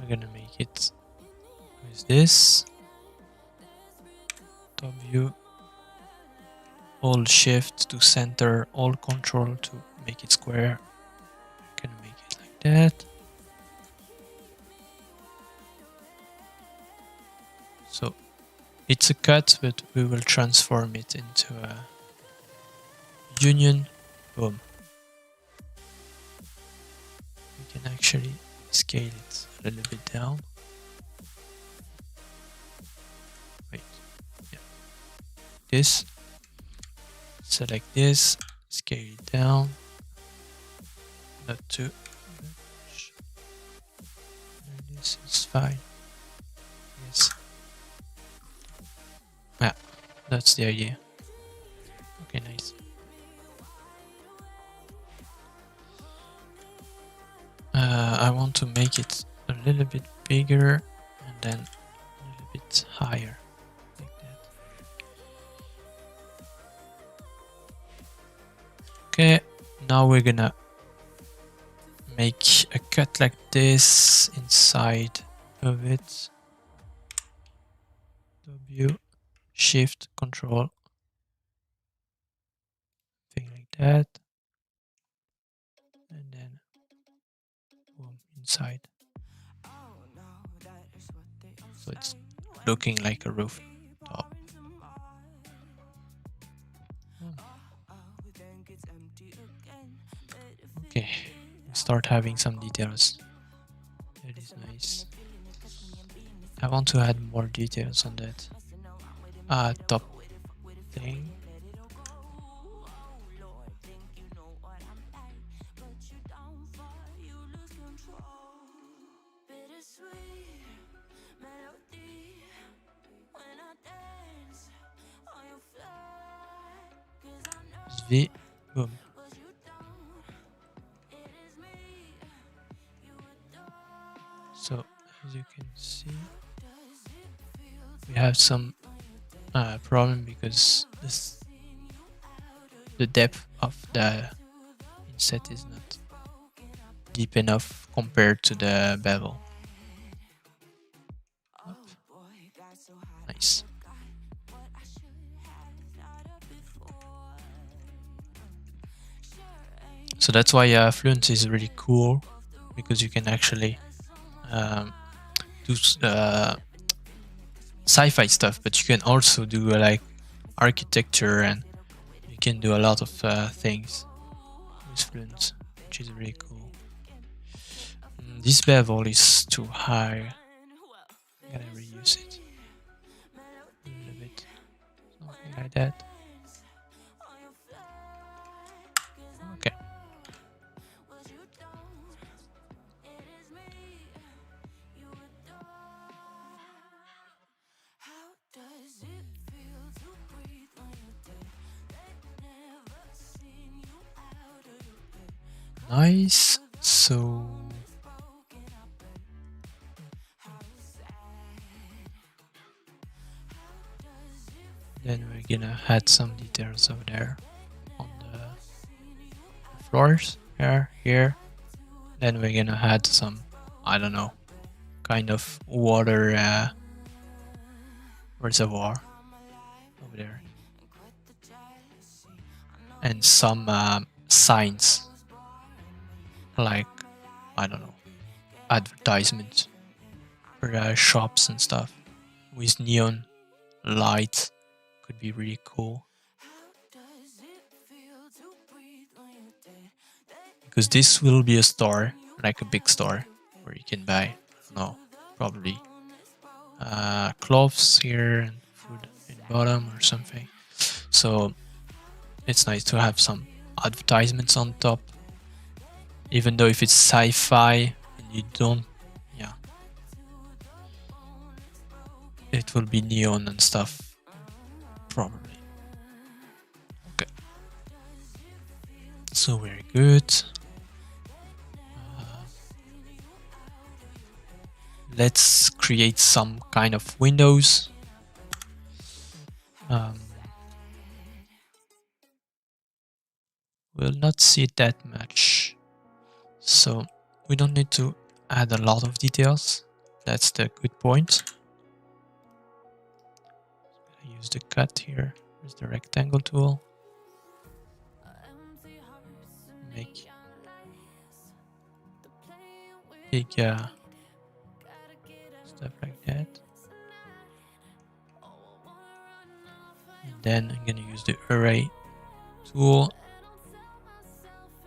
we're gonna make it with this. Top view. Alt shift to center, alt control to make it square. Gonna make it like that. So it's a cut, but we will transform it into a union. Boom. We can actually scale it a little bit down. Wait, yeah. This. Select this, scale it down, not too much. And this is fine. Yes. Yeah, that's the idea. Okay, nice. I want to make it a little bit bigger and then a little bit higher. Okay, now we're gonna make a cut like this inside of it. W, Shift, Control, thing like that, and then boom, inside. So it's looking like a rooftop. Okay, start having some details. That is nice. I want to add more details on that top thing. V, boom. So as you can see, we have some problem because the depth of the inset is not deep enough compared to the bevel. Up. Nice. So that's why Fluent is really cool, because you can actually do sci-fi stuff, but you can also do like architecture, and you can do a lot of things with Fluent, which is really cool. This bevel is too high. I'm gonna reuse it a little bit, something like that. Okay. Nice. So then we're gonna add some details over there on the floors here. Then we're gonna add some, I don't know, kind of water reservoir over there, and some signs, like, I don't know, advertisements for shops and stuff with neon lights. Could be really cool, because this will be a store, like a big store, where you can buy, probably clothes here and food in the bottom or something. So it's nice to have some advertisements on top, even though if it's sci-fi and you don't, it will be neon and stuff, probably. Okay, so very good. Let's create some kind of windows. We'll not see it that much, so we don't need to add a lot of details. That's the good point. I use the cut here with the rectangle tool. Make big stuff like that. And then I'm gonna use the array tool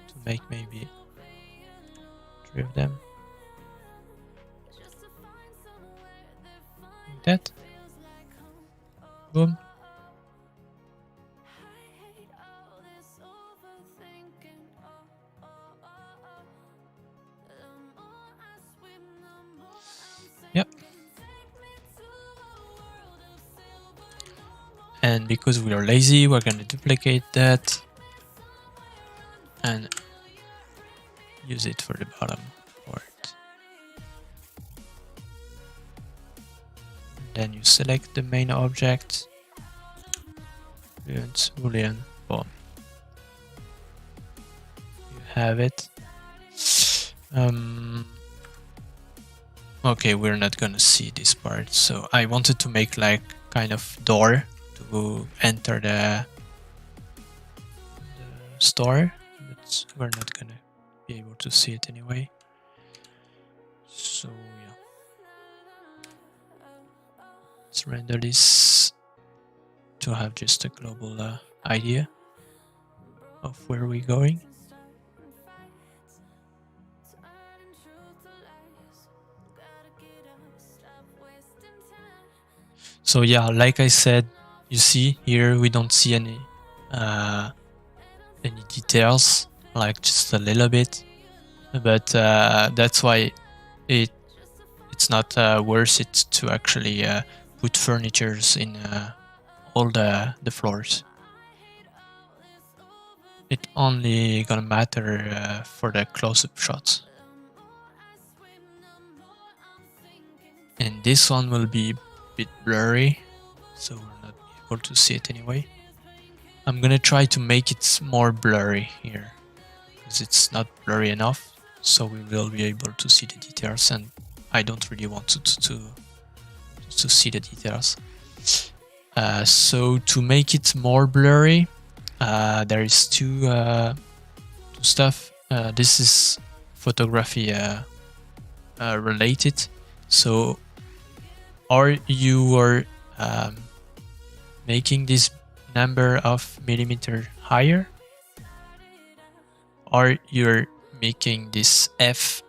to make maybe 3 of them. Like that. Boom. Yep. And because we are lazy, we're going to duplicate that and use it for the bottom part. Then you select the main object, Fluent, Boolean, boom. You have it. Okay, we're not gonna see this part. So I wanted to make like kind of door to enter the store, but we're not gonna be able to see it anyway. So yeah, let's render this to have just a global idea of where we're going. So yeah, like I said, you see here we don't see any details, like just a little bit, but that's why it's not worth it to actually put furnitures in all the floors. It only gonna matter for the close-up shots. And this one will be bit blurry, so we're not able to see it anyway. I'm gonna try to make it more blurry here because it's not blurry enough, so we will be able to see the details, and I don't really want to see the details. So to make it more blurry, there is two stuff. This is photography related, so or you are making this number of millimeter higher, or you're making this f/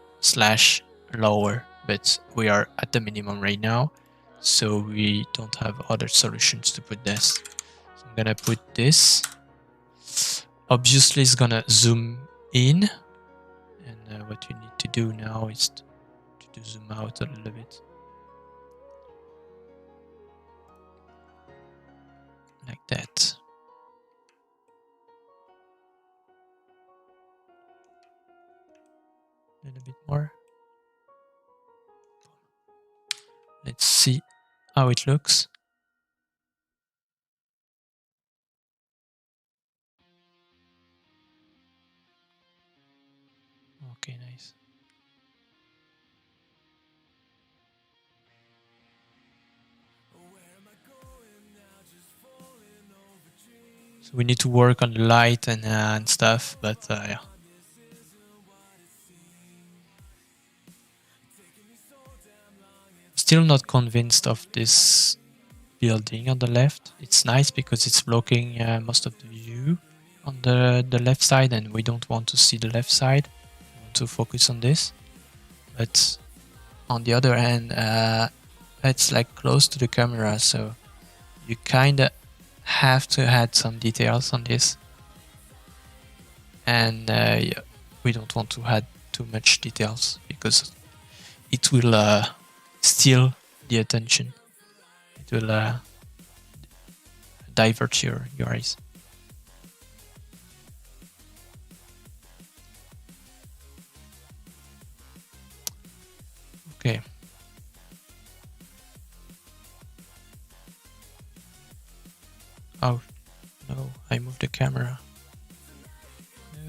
lower, but we are at the minimum right now, so we don't have other solutions to put this. So I'm gonna put this. Obviously it's gonna zoom in, and what you need to do now is to zoom out a little bit. Like that. A little bit more. Let's see how it looks. Okay, nice. So we need to work on the light and stuff, but yeah. Still not convinced of this building on the left. It's nice because it's blocking most of the view on the left side, and we don't want to see the left side. We want to focus on this. But on the other hand, it's like close to the camera, so you kinda have to add some details on this, and yeah, we don't want to add too much details because it will steal the attention. It will divert your eyes. Okay. Oh, no, I moved the camera.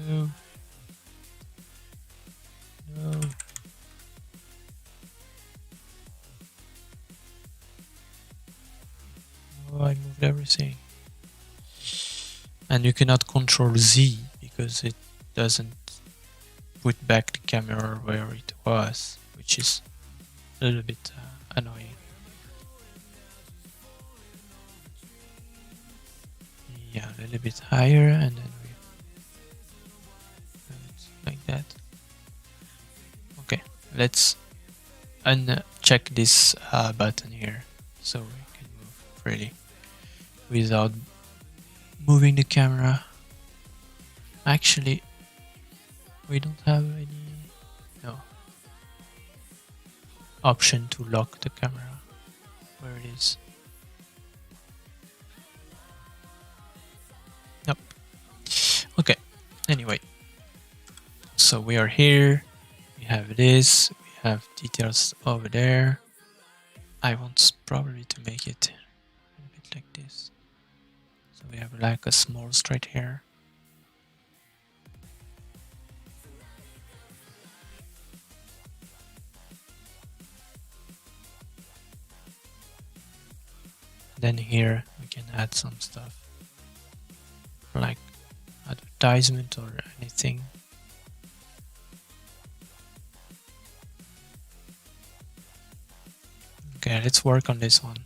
No. No. with everything. And you cannot control Z because it doesn't put back the camera where it was, which is a little bit annoying. Yeah, a little bit higher, and then we have it like that. Okay, let's uncheck this button here so we can move freely without moving the camera. Actually, we don't have any option to lock the camera where it is. Nope. Okay, anyway, so we are here, we have this, we have details over there. I want probably to make it a bit like this, so we have like a small straight hair. Then here we can add some stuff like advertisement or anything. Okay, let's work on this one.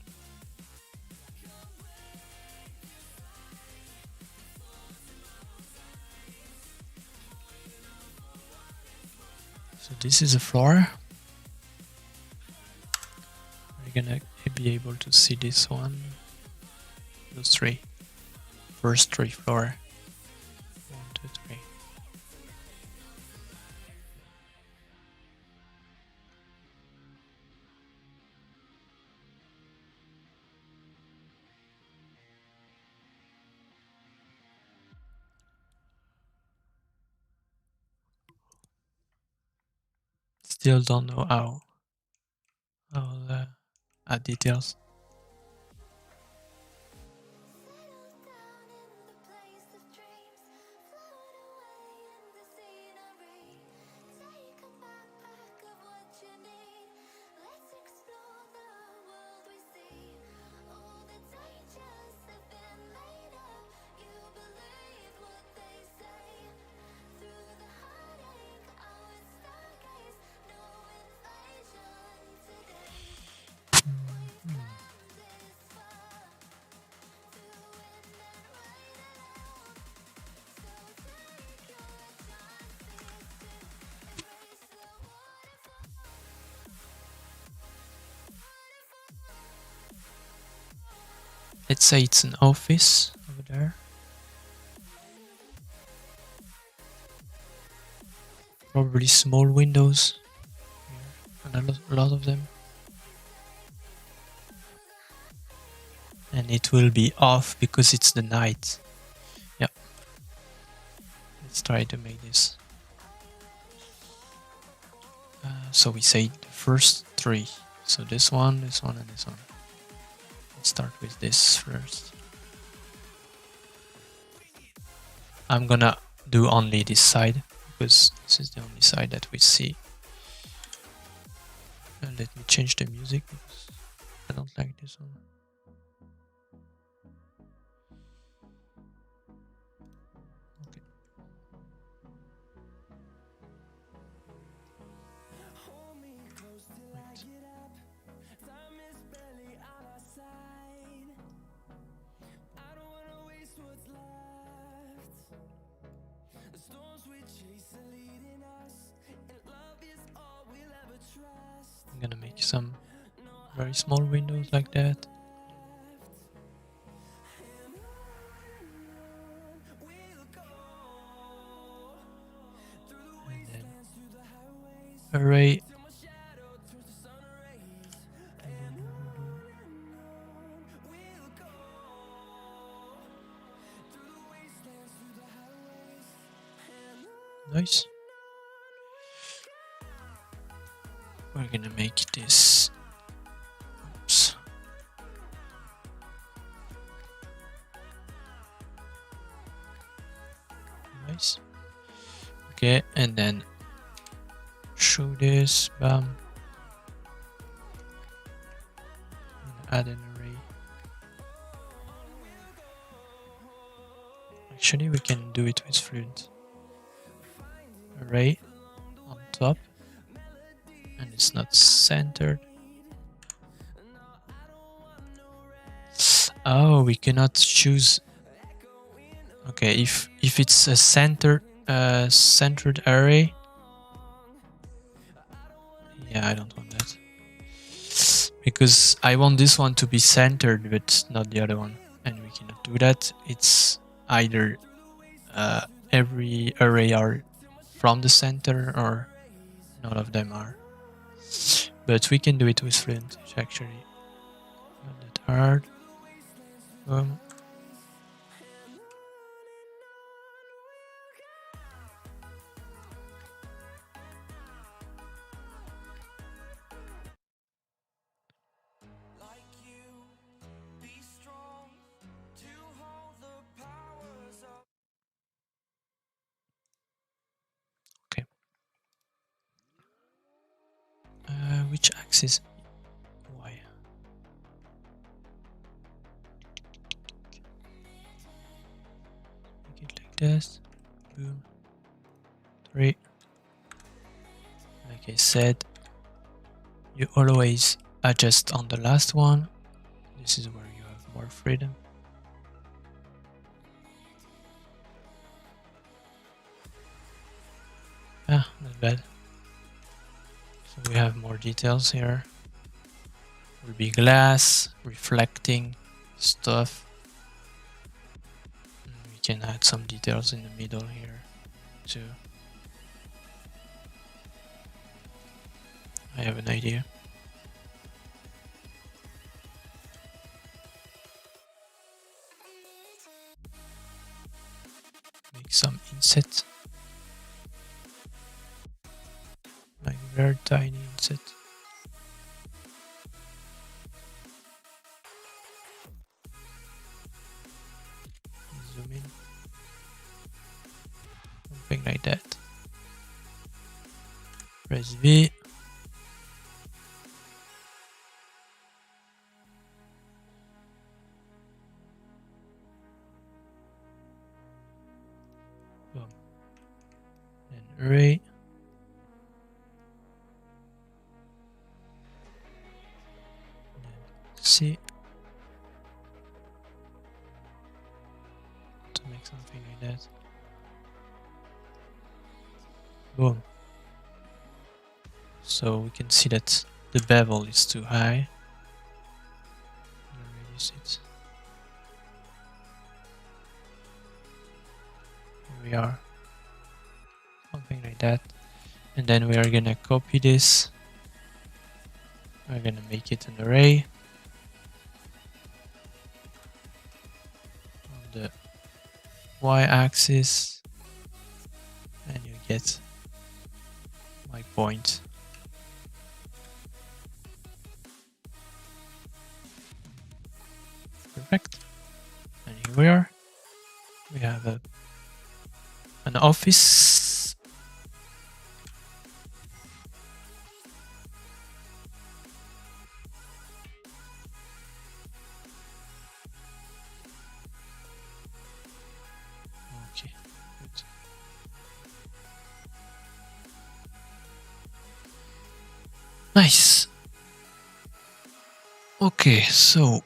So this is a floor. We're gonna be able to see this one. Those three. First three floor. 1, 2, 3. Still don't know how. I'll add details. Let's say it's an office over there. Probably small windows here, and a lot of them. And it will be off because it's the night. Yeah. Let's try to make this. So we say the first three. So this one, and this one. Let's start with this first. I'm gonna do only this side because this is the only side that we see. And let me change the music because I don't like this one. Okay. I'm gonna make some very small windows like that. And then array. Nice. We're gonna make this. Oops. Nice. Okay, and then show this. Bam. Add an array. Actually, we can do it with Fluent. Array on top, and it's not centered. Oh, we cannot choose. Okay, if it's a centered array, yeah, I don't want that because I want this one to be centered, but not the other one, and we cannot do that. It's either every array are from the center or none of them are. But we can do it with Fluent. It's actually not that hard. Okay. Which axis? Y. Make it like this. Boom. 3. Like I said, you always adjust on the last one. This is where you have more freedom. Ah, not bad. So we have more details here. Will be glass, reflecting stuff. And we can add some details in the middle here too. I have an idea. Make some inset. Like very tiny inset. Zoom in. Something like that. Press V. Boom. And array. See to make something like that. Boom. So we can see that the bevel is too high. Reduce it. Here we are. Something like that. And then we are gonna copy this. We're gonna make it an array. The y-axis, and you get my point. Perfect. And here we are. We have an office. Okay, good. Nice. Okay, so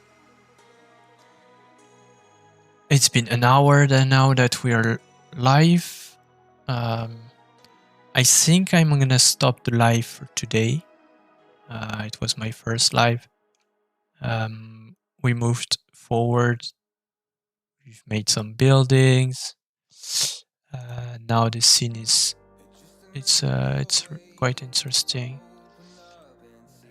it's been an hour now that we are live. I think I'm gonna stop the live for today. It was my first live. We moved forward. We've made some buildings. Now the scene is it's quite interesting.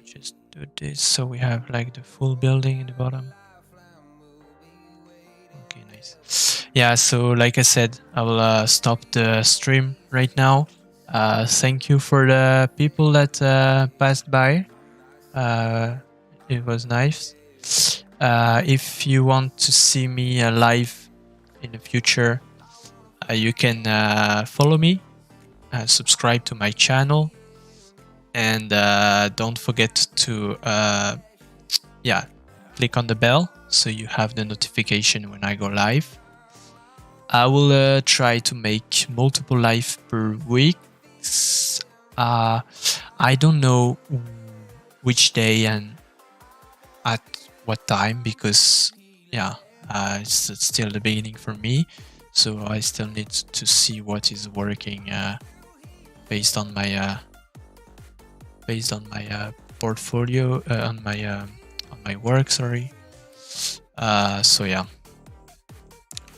Just do this so we have like the full building in the bottom. Okay, nice. Yeah, so like I said, I will stop the stream right now. Thank you for the people that passed by. It was nice. If you want to see me live in the future, you can follow me, subscribe to my channel, and don't forget to click on the bell so you have the notification when I go live. I will try to make multiple live per week. I don't know which day and at what time, because yeah, it's still the beginning for me, so I still need to see what is working based on my portfolio, on my work. Sorry. So yeah,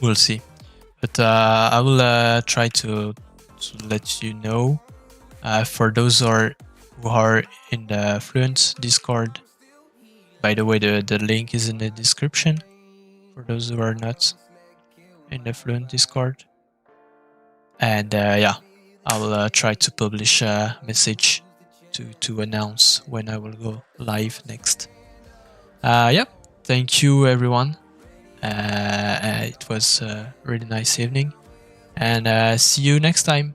we'll see. But I will try to let you know. For those who are in the Fluent Discord, by the way, the link is in the description for those who are not in the Fluent Discord. And yeah, I will try to publish a message to announce when I will go live next. Yeah, thank you everyone. It was a really nice evening, and see you next time.